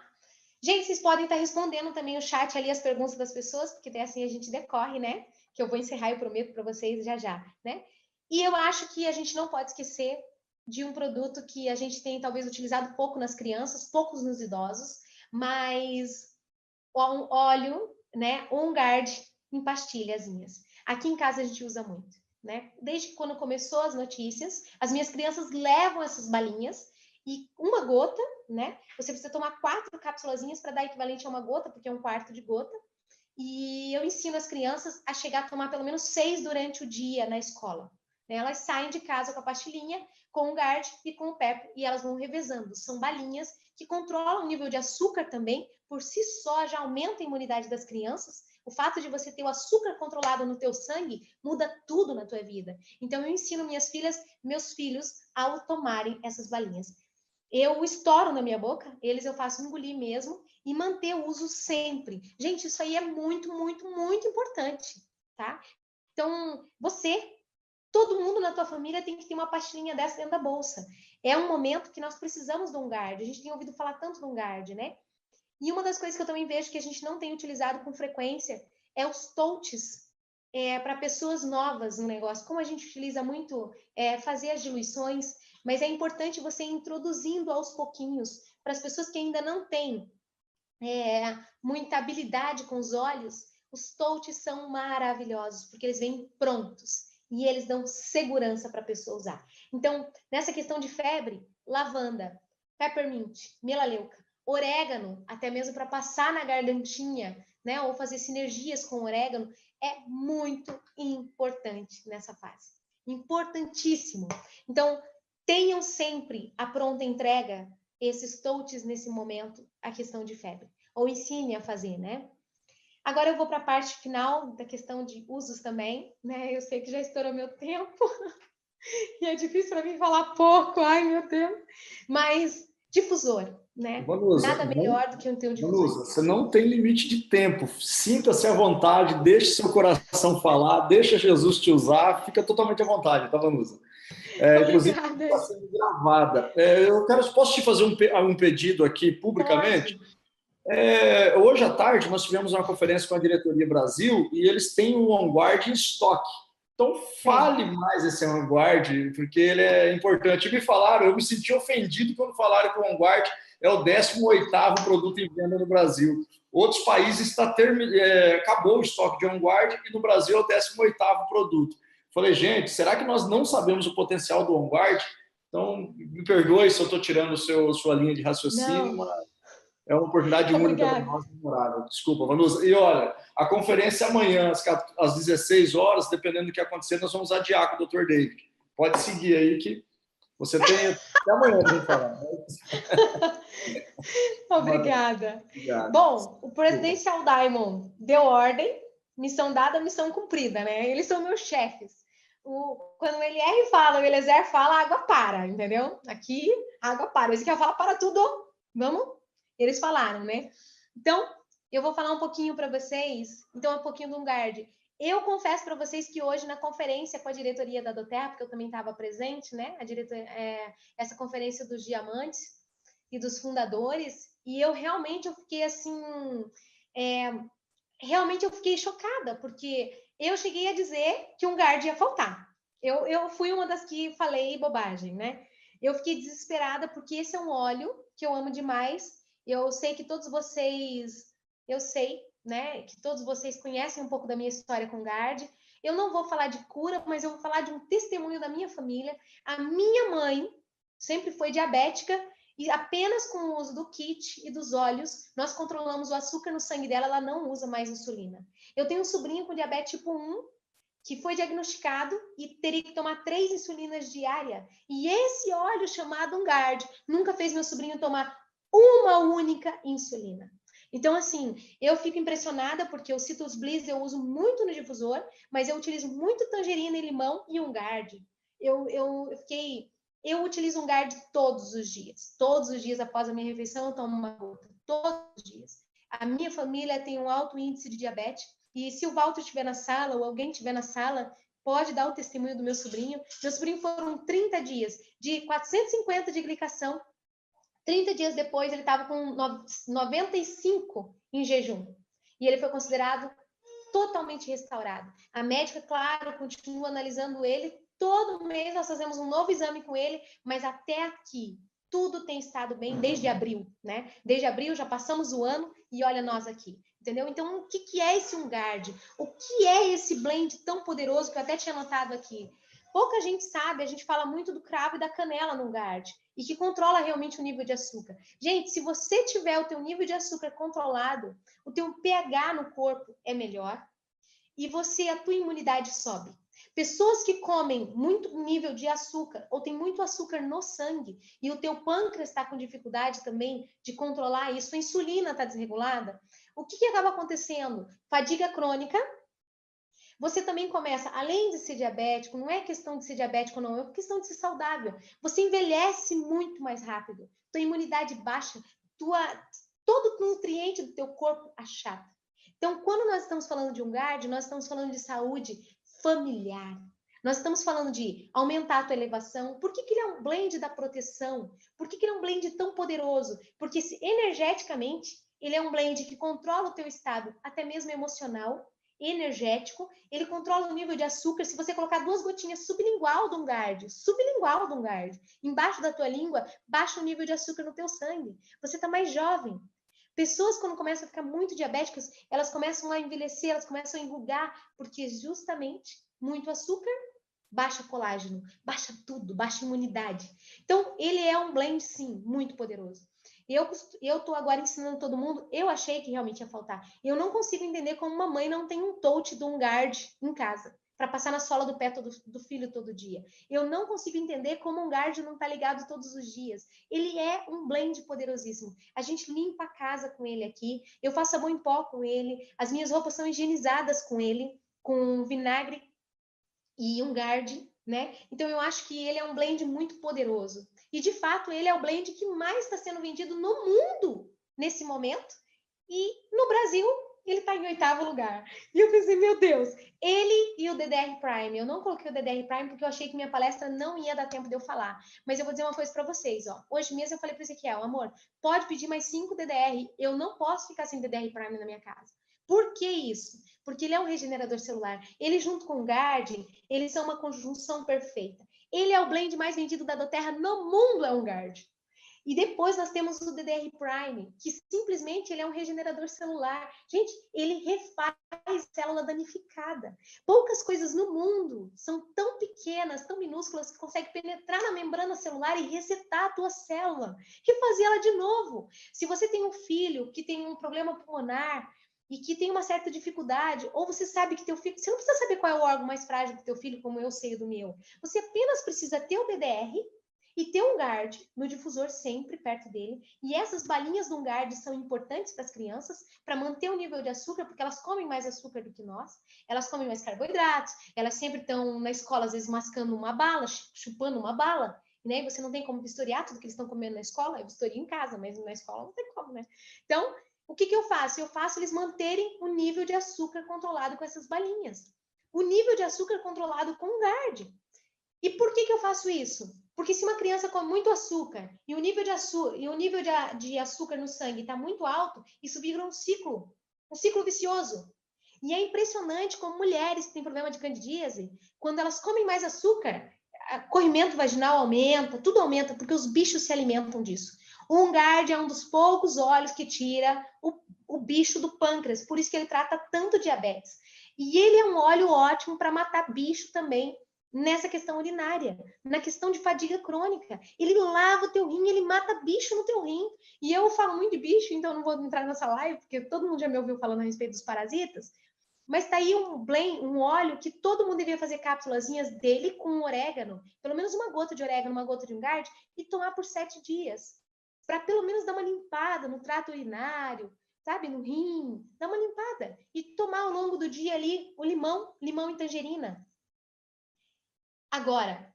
Gente, vocês podem estar respondendo também o chat ali, as perguntas das pessoas, porque daí assim a gente decorre, né? Que eu vou encerrar, eu prometo para vocês já, né? E eu acho que a gente não pode esquecer de um produto que a gente tem talvez utilizado pouco nas crianças, poucos nos idosos, mas um óleo, né? On Guard em pastilhazinhas. Aqui em casa a gente usa muito, né? Desde quando começou as notícias, as minhas crianças levam essas balinhas e uma gota, né? Você precisa tomar 4 cápsulazinhas para dar equivalente a uma gota, porque é 1/4 de gota. E eu ensino as crianças a chegar a tomar pelo menos 6 durante o dia na escola. Elas saem de casa com a pastilhinha, com o Guard e com o PEP, e elas vão revezando. São balinhas que controlam o nível de açúcar também, por si só já aumenta a imunidade das crianças. O fato de você ter o açúcar controlado no teu sangue muda tudo na tua vida. Então eu ensino minhas filhas, meus filhos a tomarem essas balinhas. Eu estouro na minha boca, eles eu faço engolir mesmo e manter o uso sempre. Gente, isso aí é muito, muito, muito importante, tá? Então, todo mundo na tua família tem que ter uma pastilhinha dessa dentro da bolsa. É um momento que nós precisamos de um Guard. A gente tem ouvido falar tanto de um Guard, né? E uma das coisas que eu também vejo que a gente não tem utilizado com frequência é os touches para pessoas novas no negócio. Como a gente utiliza muito fazer as diluições, mas é importante você ir introduzindo aos pouquinhos, para as pessoas que ainda não têm muita habilidade com os olhos, os touches são maravilhosos, porque eles vêm prontos e eles dão segurança para a pessoa usar. Então, nessa questão de febre, lavanda, peppermint, melaleuca, orégano, até mesmo para passar na gargantinha, né, ou fazer sinergias com orégano, é muito importante nessa fase. Importantíssimo. Então, tenham sempre a pronta entrega esses touches nesse momento, a questão de febre. Ou ensine a fazer, né? Agora eu vou para a parte final da questão de usos também, né? Eu sei que já estourou meu tempo e é difícil para mim falar pouco, ai meu Deus. Mas difusor, né? Vanusa, Nada melhor do que um teu difusor. Vanusa, você não tem limite de tempo. Sinta-se à vontade, deixe seu coração falar, deixa Jesus te usar, fica totalmente à vontade, tá, Vanusa? Inclusive, está sendo gravada. Posso te fazer um pedido aqui publicamente? Hoje à tarde nós tivemos uma conferência com a Diretoria Brasil e eles têm o OnGuard em estoque. Então fale mais esse OnGuard, porque ele é importante. Me falaram, eu me senti ofendido quando falaram que o OnGuard é o 18º produto em venda no Brasil. Outros países acabou o estoque de OnGuard e no Brasil é o 18º produto. Falei, gente, será que nós não sabemos o potencial do OnGuard? Então, me perdoe se eu estou tirando sua linha de raciocínio, mas é uma oportunidade única para nós, memorável. Desculpa, Vanusa. E olha, a conferência é amanhã, às 16 horas, dependendo do que acontecer, nós vamos adiar com o Dr. David. Pode seguir aí que você tem até amanhã para falar. Obrigada. Bom, o Presidencial Diamond deu ordem, missão dada, missão cumprida, né? Eles são meus chefes. Quando o LR fala, o Eliezer fala, a água para, entendeu? Aqui, a água para. O Ezequiel fala, para tudo, vamos? Eles falaram, né? Então, eu vou falar um pouquinho para vocês, então um pouquinho do OnGuard. Eu confesso para vocês que hoje, na conferência com a diretoria da Doterra, porque eu também estava presente, né? Essa conferência dos diamantes e dos fundadores, e eu fiquei assim, realmente eu fiquei chocada, porque eu cheguei a dizer que um OnGuard ia faltar. Eu fui uma das que falei bobagem, né? Eu fiquei desesperada, porque esse é um óleo que eu amo demais. Eu sei que todos vocês, né, que todos vocês conhecem um pouco da minha história com OnGuard. Eu não vou falar de cura, mas eu vou falar de um testemunho da minha família. A minha mãe sempre foi diabética, e apenas com o uso do kit e dos óleos, nós controlamos o açúcar no sangue dela, ela não usa mais insulina. Eu tenho um sobrinho com diabetes tipo 1, que foi diagnosticado e teria que tomar 3 insulinas diárias. E esse óleo chamado OnGuard nunca fez meu sobrinho tomar uma única insulina. Então, assim, eu fico impressionada porque o Citrus Bliss eu uso muito no difusor, mas eu utilizo muito tangerina e limão e OnGuard. Eu utilizo OnGuard todos os dias. Todos os dias após a minha refeição eu tomo uma gota. Todos os dias. A minha família tem um alto índice de diabetes. E se o Walter estiver na sala ou alguém estiver na sala, pode dar o testemunho do meu sobrinho. Meu sobrinho foram 30 dias de 450 de glicação. 30 dias depois, ele estava com 95 em jejum. E ele foi considerado totalmente restaurado. A médica, claro, continua analisando ele. Todo mês nós fazemos um novo exame com ele, mas até aqui tudo tem estado bem desde abril, né? Desde abril já passamos o ano e olha nós aqui, entendeu? Então, o que é esse OnGuard? O que é esse blend tão poderoso que eu até tinha anotado aqui? Pouca gente sabe, a gente fala muito do cravo e da canela no OnGuard e que controla realmente o nível de açúcar. Gente, se você tiver o teu nível de açúcar controlado, o teu pH no corpo é melhor e a tua imunidade sobe. Pessoas que comem muito nível de açúcar ou tem muito açúcar no sangue e o teu pâncreas está com dificuldade também de controlar isso, a insulina está desregulada, o que acaba acontecendo? Fadiga crônica. Você também começa, além de ser diabético, não é questão de ser diabético ou não, é questão de ser saudável. Você envelhece muito mais rápido, tua imunidade baixa, todo nutriente do teu corpo achata. Então, quando nós estamos falando de OnGuard, nós estamos falando de saúde familiar. Nós estamos falando de aumentar a tua elevação. Por que ele é um blend da proteção? Por que ele é um blend tão poderoso? Porque energeticamente, ele é um blend que controla o teu estado, até mesmo emocional. energético, ele controla o nível de açúcar. Se você colocar 2 gotinhas sublingual de um GARD, embaixo da tua língua, baixa o nível de açúcar no teu sangue. Você está mais jovem. Pessoas, quando começam a ficar muito diabéticas, elas começam a envelhecer, elas começam a enrugar, porque justamente muito açúcar baixa colágeno, baixa tudo, baixa imunidade. Então, ele é um blend, sim, muito poderoso. Eu tô agora ensinando todo mundo, eu achei que realmente ia faltar. Eu não consigo entender como uma mãe não tem um touch de um guard em casa, para passar na sola do pé do filho todo dia. Eu não consigo entender como um guard não está ligado todos os dias. Ele é um blend poderosíssimo. A gente limpa a casa com ele aqui, eu faço sabão em pó com ele, as minhas roupas são higienizadas com ele, com vinagre e um guard, né? Então eu acho que ele é um blend muito poderoso. E de fato ele é o blend que mais está sendo vendido no mundo nesse momento. E no Brasil ele está em 8º lugar. E eu pensei, meu Deus, ele e o DDR Prime. Eu não coloquei o DDR Prime porque eu achei que minha palestra não ia dar tempo de eu falar. Mas eu vou dizer uma coisa para vocês, ó. Hoje mesmo eu falei para o Ezequiel, amor, pode pedir mais 5 DDR. Eu não posso ficar sem DDR Prime na minha casa. Por que isso? Porque ele é um regenerador celular. Ele junto com o Guardian, eles são uma conjunção perfeita. Ele é o blend mais vendido da doTERRA no mundo, é um Guardian. E depois nós temos o DDR Prime, que simplesmente ele é um regenerador celular. Gente, ele refaz célula danificada. Poucas coisas no mundo são tão pequenas, tão minúsculas, que conseguem penetrar na membrana celular e resetar a tua célula, refazer ela de novo. Se você tem um filho que tem um problema pulmonar, e que tem uma certa dificuldade, ou você sabe que teu filho... Você não precisa saber qual é o órgão mais frágil do teu filho, como eu sei do meu. Você apenas precisa ter o DDR e ter um guard no difusor sempre perto dele. E essas balinhas de um guard são importantes para as crianças, para manter o nível de açúcar, porque elas comem mais açúcar do que nós, elas comem mais carboidratos, elas sempre estão na escola, às vezes, mascando uma bala, chupando uma bala, né? E você não tem como vistoriar tudo que eles estão comendo na escola, eu vistorio em casa, mas na escola não tem como, né? Então, o que eu faço? Eu faço eles manterem o nível de açúcar controlado com essas balinhas. O nível de açúcar controlado com o GARD. E por que eu faço isso? Porque se uma criança come muito açúcar e o nível de açúcar no sangue está muito alto, isso vira um ciclo vicioso. E é impressionante como mulheres que têm problema de candidíase, quando elas comem mais açúcar, corrimento vaginal aumenta, tudo aumenta, porque os bichos se alimentam disso. O Ungard é um dos poucos óleos que tira o bicho do pâncreas, por isso que ele trata tanto diabetes. E ele é um óleo ótimo para matar bicho também, nessa questão urinária, na questão de fadiga crônica. Ele lava o teu rim, ele mata bicho no teu rim. E eu falo muito de bicho, então não vou entrar nessa live, porque todo mundo já me ouviu falando a respeito dos parasitas. Mas tá aí um blend, um óleo que todo mundo deveria fazer cápsulazinhas dele com orégano, pelo menos uma gota de orégano, uma gota de Ungard, e tomar por 7 dias. Para pelo menos dar uma limpada no trato urinário, sabe, no rim, dar uma limpada. E tomar ao longo do dia ali o limão e tangerina. Agora,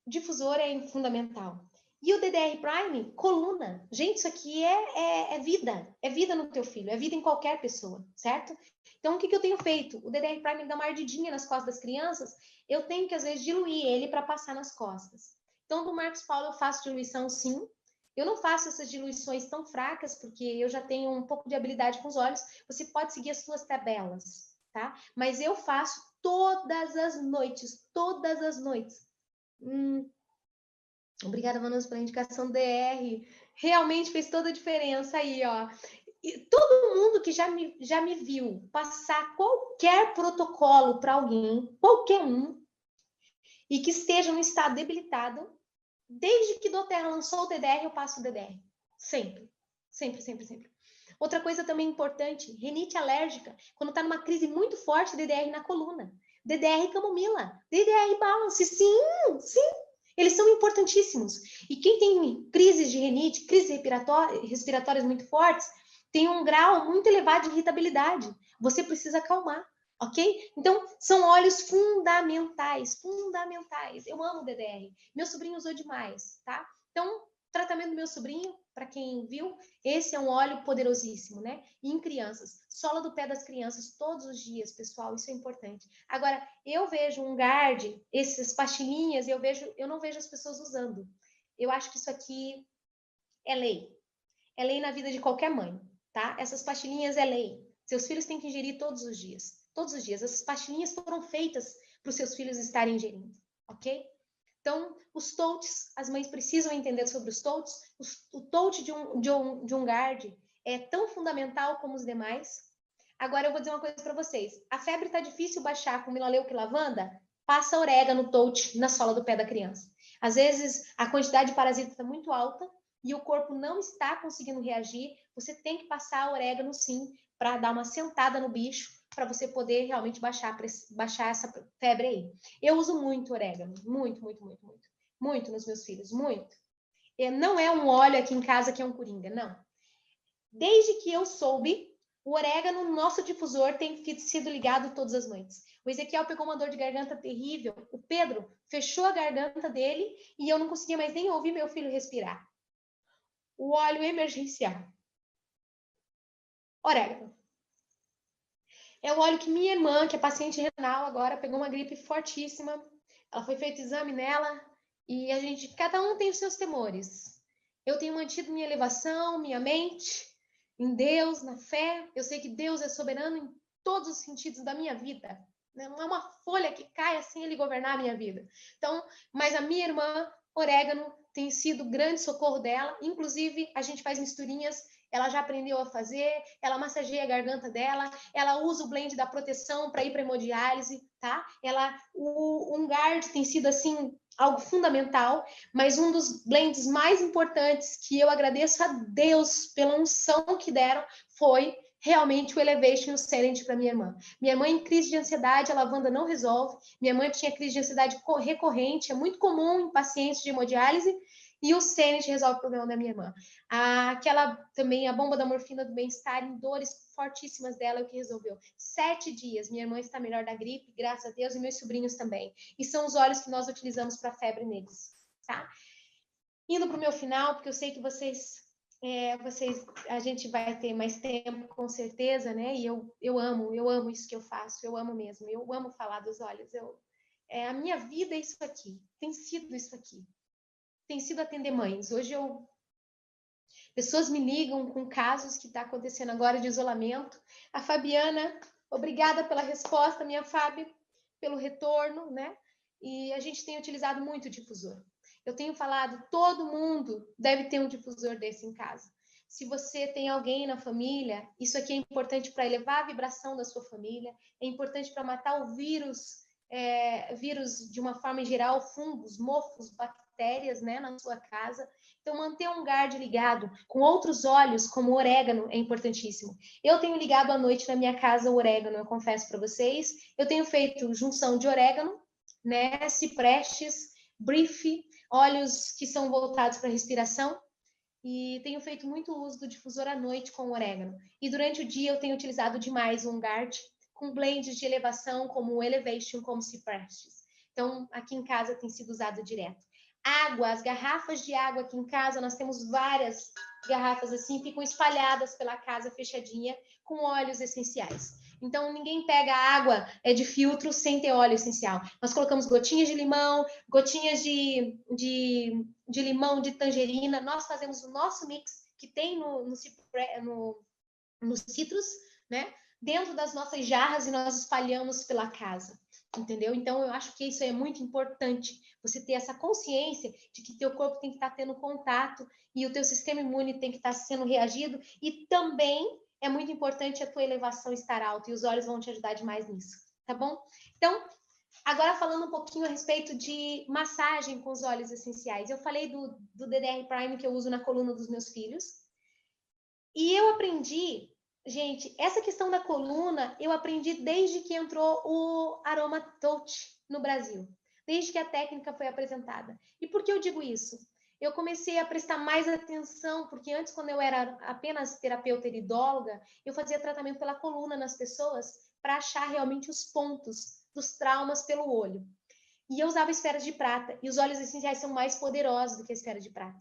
difusor é fundamental. E o DDR Prime, coluna. Gente, isso aqui é vida. É vida no teu filho, é vida em qualquer pessoa, certo? Então, o que eu tenho feito? O DDR Prime dá uma ardidinha nas costas das crianças, eu tenho que, às vezes, diluir ele para passar nas costas. Então, do Marcos Paulo, eu faço diluição, sim. Eu não faço essas diluições tão fracas, porque eu já tenho um pouco de habilidade com os olhos. Você pode seguir as suas tabelas, tá? Mas eu faço todas as noites. Obrigada, Vanusa, pela indicação DR. Realmente fez toda a diferença aí, ó. E todo mundo que já me viu passar qualquer protocolo para alguém, qualquer um, e que esteja no estado debilitado, desde que doTERRA lançou o DDR, eu passo o DDR. Sempre. Outra coisa também importante, rinite alérgica. Quando está numa crise muito forte, DDR na coluna. DDR camomila, DDR balance, sim. Eles são importantíssimos. E quem tem crises de rinite, crises respiratórias muito fortes, tem um grau muito elevado de irritabilidade. Você precisa acalmar, ok? Então, são óleos fundamentais. Eu amo o DDR. Meu sobrinho usou demais, tá? Então, tratamento do meu sobrinho, para quem viu, esse é um óleo poderosíssimo, né? E em crianças, sola do pé das crianças todos os dias, pessoal, isso é importante. Agora, eu vejo um Guard, essas pastilhinhas, eu não vejo as pessoas usando. Eu acho que isso aqui é lei. É lei na vida de qualquer mãe, tá? Essas pastilhinhas é lei. Seus filhos têm que ingerir todos os dias. Todos os dias. Essas pastilhinhas foram feitas para os seus filhos estarem ingerindo, ok? Então, os touches, as mães precisam entender sobre os touches. O touch de um GARD é tão fundamental como os demais. Agora, eu vou dizer uma coisa para vocês. A febre está difícil baixar com melaleuca e lavanda? Passa orégano touch na sola do pé da criança. Às vezes, a quantidade de parasita está muito alta e o corpo não está conseguindo reagir. Você tem que passar orégano, sim, para dar uma sentada no bicho, para você poder realmente baixar essa febre aí. Eu uso muito orégano, muito nos meus filhos, muito. Não é um óleo aqui em casa que é um coringa, não. Desde que eu soube, o orégano no nosso difusor tem sido ligado todas as noites. O Ezequiel pegou uma dor de garganta terrível, o Pedro fechou a garganta dele e eu não conseguia mais nem ouvir meu filho respirar. O óleo emergencial. Orégano. É o óleo que minha irmã, que é paciente renal agora, pegou uma gripe fortíssima. Ela foi feito exame nela e cada um tem os seus temores. Eu tenho mantido minha elevação, minha mente em Deus, na fé. Eu sei que Deus é soberano em todos os sentidos da minha vida. Não é uma folha que cai assim ele governar a minha vida. Então, mas a minha irmã, orégano, tem sido grande socorro dela. Inclusive, a gente faz misturinhas. Ela já aprendeu a fazer, ela massageia a garganta dela, ela usa o blend da proteção para ir para hemodiálise, tá? Um GARD tem sido, assim, algo fundamental, mas um dos blends mais importantes que eu agradeço a Deus pela unção que deram foi realmente o Elevation e o Serenity para minha irmã. Minha irmã em crise de ansiedade, a lavanda não resolve. Minha mãe tinha crise de ansiedade recorrente, é muito comum em pacientes de hemodiálise, e o Serenity resolve o problema da minha irmã. Aquela também, a bomba da morfina do bem-estar em dores fortíssimas dela é o que resolveu. 7 dias, minha irmã está melhor da gripe, graças a Deus, e meus sobrinhos também. E são os óleos que nós utilizamos para febre neles, tá? Indo para o meu final, porque eu sei que a gente vai ter mais tempo, com certeza, né? E eu amo isso que eu faço, eu amo mesmo, eu amo falar dos óleos. A minha vida é isso aqui, tem sido isso aqui. Tem sido atender mães. Hoje pessoas me ligam com casos que está acontecendo agora de isolamento. A Fabiana, obrigada pela resposta, minha Fábio, pelo retorno, né? E a gente tem utilizado muito o difusor. Eu tenho falado, todo mundo deve ter um difusor desse em casa. Se você tem alguém na família, isso aqui é importante para elevar a vibração da sua família, é importante para matar o vírus de uma forma em geral, fungos, mofos, bactérias, né, na sua casa. Então, manter um GARD ligado com outros óleos, como o orégano, é importantíssimo. Eu tenho ligado à noite na minha casa o orégano, eu confesso para vocês. Eu tenho feito junção de orégano, né, ciprestes, brief, óleos que são voltados para a respiração. E tenho feito muito uso do difusor à noite com orégano. E durante o dia eu tenho utilizado demais um GARD com blends de elevação, como o Elevation, como ciprestes. Então, aqui em casa tem sido usado direto. Água, as garrafas de água aqui em casa, nós temos várias garrafas assim, ficam espalhadas pela casa fechadinha, com óleos essenciais. Então, ninguém pega água de filtro sem ter óleo essencial. Nós colocamos gotinhas de limão, gotinhas de limão, de tangerina. Nós fazemos o nosso mix, que tem no citrus, né? Dentro das nossas jarras e nós espalhamos pela casa, entendeu? Então, eu acho que isso é muito importante, você ter essa consciência de que teu corpo tem que estar tendo contato e o teu sistema imune tem que estar sendo reagido, e também é muito importante a tua elevação estar alta, e os óleos vão te ajudar demais nisso, tá bom? Então, agora falando um pouquinho a respeito de massagem com os óleos essenciais. Eu falei do DDR Prime que eu uso na coluna dos meus filhos, e eu aprendi... Gente, essa questão da coluna, eu aprendi desde que entrou o Aroma Touch no Brasil. Desde que a técnica foi apresentada. E por que eu digo isso? Eu comecei a prestar mais atenção, porque antes, quando eu era apenas terapeuta iridóloga, eu fazia tratamento pela coluna nas pessoas para achar realmente os pontos dos traumas pelo olho. E eu usava esferas de prata, e os óleos essenciais são mais poderosos do que a esfera de prata.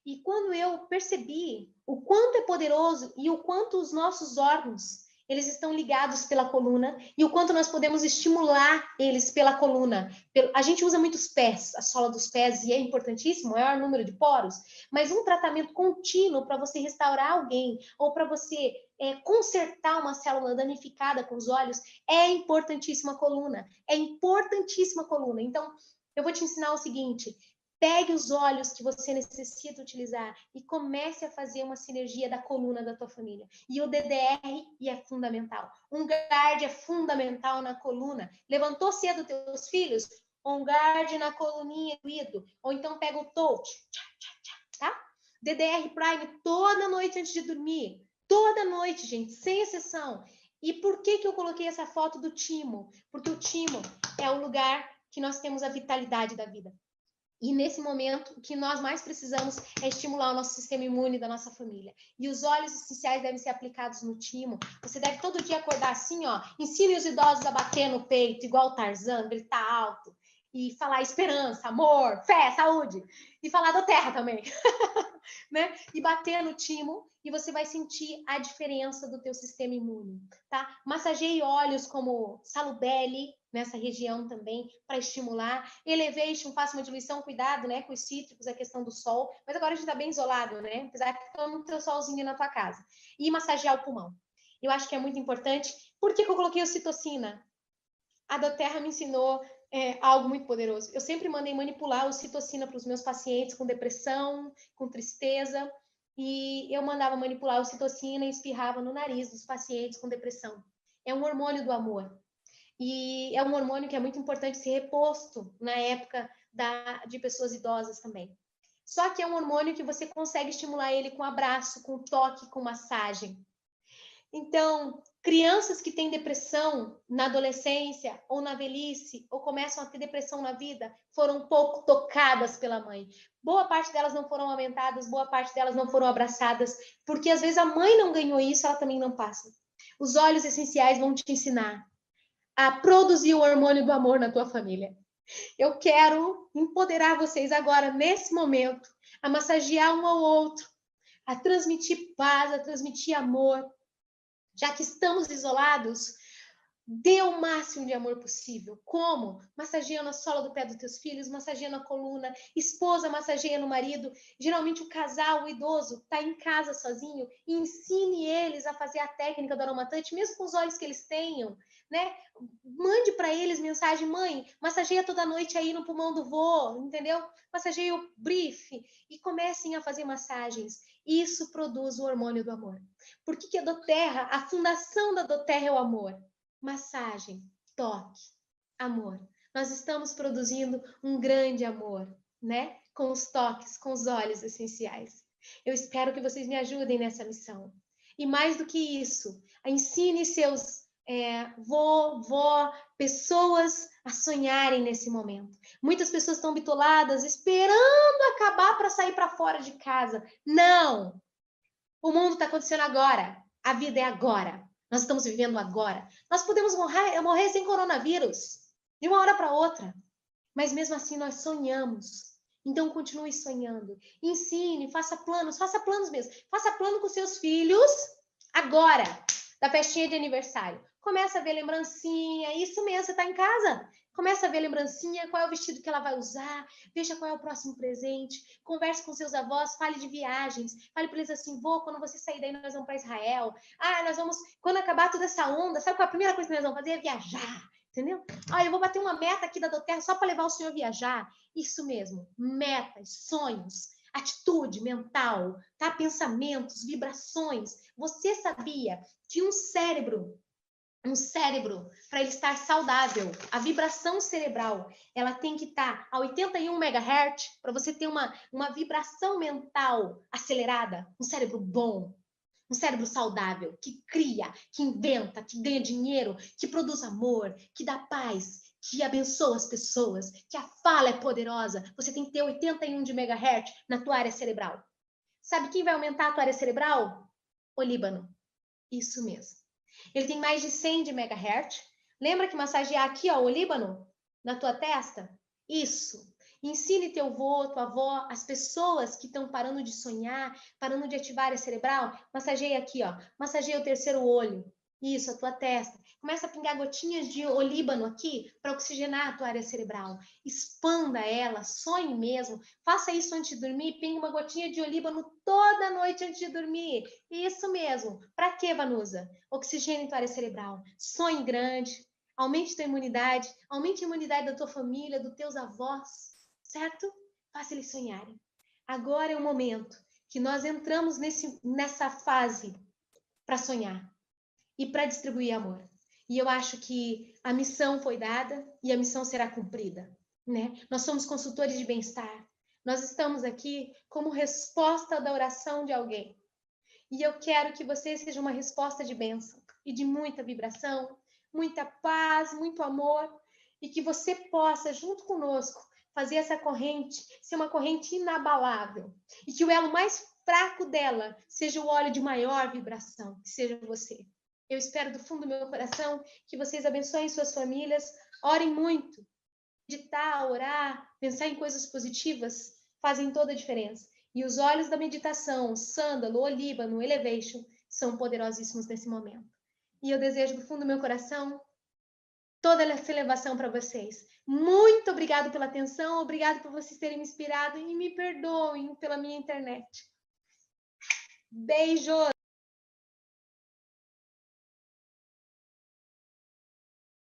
E quando eu percebi o quanto é poderoso e o quanto os nossos órgãos, eles estão ligados pela coluna e o quanto nós podemos estimular eles pela coluna. A gente usa muito os pés, a sola dos pés, e é importantíssimo, maior número de poros, mas um tratamento contínuo para você restaurar alguém ou para você consertar uma célula danificada com os olhos é importantíssima a coluna. É importantíssima a coluna. Então, eu vou te ensinar o seguinte: pegue os óleos que você necessita utilizar e comece a fazer uma sinergia da coluna da tua família. E o DDR é fundamental. Um guard é fundamental na coluna. Levantou cedo teus filhos? Um guard na coluninha do ídolo. Ou então pega o touch, tá? DDR Prime toda noite antes de dormir. Toda noite, gente, sem exceção. E por que eu coloquei essa foto do timo? Porque o timo é o lugar que nós temos a vitalidade da vida. E nesse momento, o que nós mais precisamos é estimular o nosso sistema imune da nossa família. E os óleos essenciais devem ser aplicados no timo. Você deve todo dia acordar assim, ó. Ensine os idosos a bater no peito, igual o Tarzan, gritar alto. E falar esperança, amor, fé, saúde. E falar da terra também. Né? E bater no timo e você vai sentir a diferença do teu sistema imune, tá? Massageie óleos como Salubelli nessa região também para estimular. Elevation, faça uma diluição, cuidado, né, com os cítricos, a questão do sol. Mas agora a gente tá bem isolado, né? Apesar que não tem o solzinho na tua casa. E massagear o pulmão. Eu acho que é muito importante. Por que eu coloquei ocitocina? A doTERRA me ensinou algo muito poderoso. Eu sempre mandei manipular a ocitocina para os meus pacientes com depressão, com tristeza, e eu mandava manipular a ocitocina e espirrava no nariz dos pacientes com depressão. É um hormônio do amor. E é um hormônio que é muito importante ser reposto na época de pessoas idosas também. Só que é um hormônio que você consegue estimular ele com abraço, com toque, com massagem. Então, crianças que têm depressão na adolescência ou na velhice, ou começam a ter depressão na vida, foram pouco tocadas pela mãe. Boa parte delas não foram amamentadas, boa parte delas não foram abraçadas, porque às vezes a mãe não ganhou isso, ela também não passa. Os óleos essenciais vão te ensinar a produzir o hormônio do amor na tua família. Eu quero empoderar vocês agora, nesse momento, a massagear um ao outro, a transmitir paz, a transmitir amor. Já que estamos isolados, dê o máximo de amor possível. Como? Massageando a sola do pé dos teus filhos, massageando a coluna, esposa massageia no marido. Geralmente o casal, o idoso, está em casa sozinho. Ensine eles a fazer a técnica do aromatante, mesmo com os olhos que eles tenham, né? Mande para eles mensagem: mãe, massageia toda noite aí no pulmão do vô, entendeu? Massageia o brief e comecem a fazer massagens. Isso produz o hormônio do amor. Por que a doTERRA, a fundação da doTERRA é o amor? Massagem, toque, amor. Nós estamos produzindo um grande amor, né? Com os toques, com os óleos essenciais. Eu espero que vocês me ajudem nessa missão. E mais do que isso, ensine seus vó, pessoas a sonharem nesse momento. Muitas pessoas estão bitoladas, esperando acabar para sair para fora de casa. Não! O mundo está acontecendo agora. A vida é agora. Nós estamos vivendo agora. Nós podemos morrer sem coronavírus, de uma hora para outra. Mas mesmo assim nós sonhamos. Então continue sonhando. Ensine, faça planos mesmo. Faça plano com seus filhos agora, da festinha de aniversário. Começa a ver lembrancinha, isso mesmo, você está em casa. Começa a ver lembrancinha, qual é o vestido que ela vai usar, veja qual é o próximo presente, converse com seus avós, fale de viagens, fale para eles assim: vô, quando você sair daí nós vamos para Israel, nós vamos, quando acabar toda essa onda, sabe qual é a primeira coisa que nós vamos fazer? É viajar, entendeu? Eu vou bater uma meta aqui da doTERRA só para levar o senhor viajar. Isso mesmo, metas, sonhos, atitude mental, tá? Pensamentos, vibrações. Você sabia que um cérebro, para ele estar saudável, a vibração cerebral, ela tem que estar a 81 MHz para você ter uma vibração mental acelerada, um cérebro bom, um cérebro saudável, que cria, que inventa, que ganha dinheiro, que produz amor, que dá paz, que abençoa as pessoas, que a fala é poderosa. Você tem que ter 81 de MHz na tua área cerebral. Sabe quem vai aumentar a tua área cerebral? O Líbano. Isso mesmo. Ele tem mais de 100 de MHz. Lembra que massagear aqui, ó, o Líbano, na tua testa? Isso. Ensine teu avô, tua avó, as pessoas que estão parando de sonhar, parando de ativar a área cerebral, massageia aqui, ó. Massageia o terceiro olho. Isso, a tua testa. Começa a pingar gotinhas de olíbano aqui para oxigenar a tua área cerebral. Expanda ela, sonhe mesmo. Faça isso antes de dormir. Pinga uma gotinha de olíbano toda noite antes de dormir. Isso mesmo. Para quê, Vanusa? Oxigênio tua área cerebral. Sonhe grande. Aumente tua imunidade. Aumente a imunidade da tua família, dos teus avós. Certo? Faça eles sonharem. Agora é o momento que nós entramos nessa fase para sonhar e para distribuir amor. E eu acho que a missão foi dada e a missão será cumprida, né? Nós somos consultores de bem-estar. Nós estamos aqui como resposta da oração de alguém. E eu quero que você seja uma resposta de bênção e de muita vibração, muita paz, muito amor, e que você possa, junto conosco, fazer essa corrente ser uma corrente inabalável. E que o elo mais fraco dela seja o óleo de maior vibração, que seja você. Eu espero do fundo do meu coração que vocês abençoem suas famílias, orem muito. Meditar, orar, pensar em coisas positivas fazem toda a diferença. E os olhos da meditação, o sândalo, o olíbano, o elevation, são poderosíssimos nesse momento. E eu desejo do fundo do meu coração toda essa elevação para vocês. Muito obrigado pela atenção, obrigado por vocês terem me inspirado e me perdoem pela minha internet. Beijos!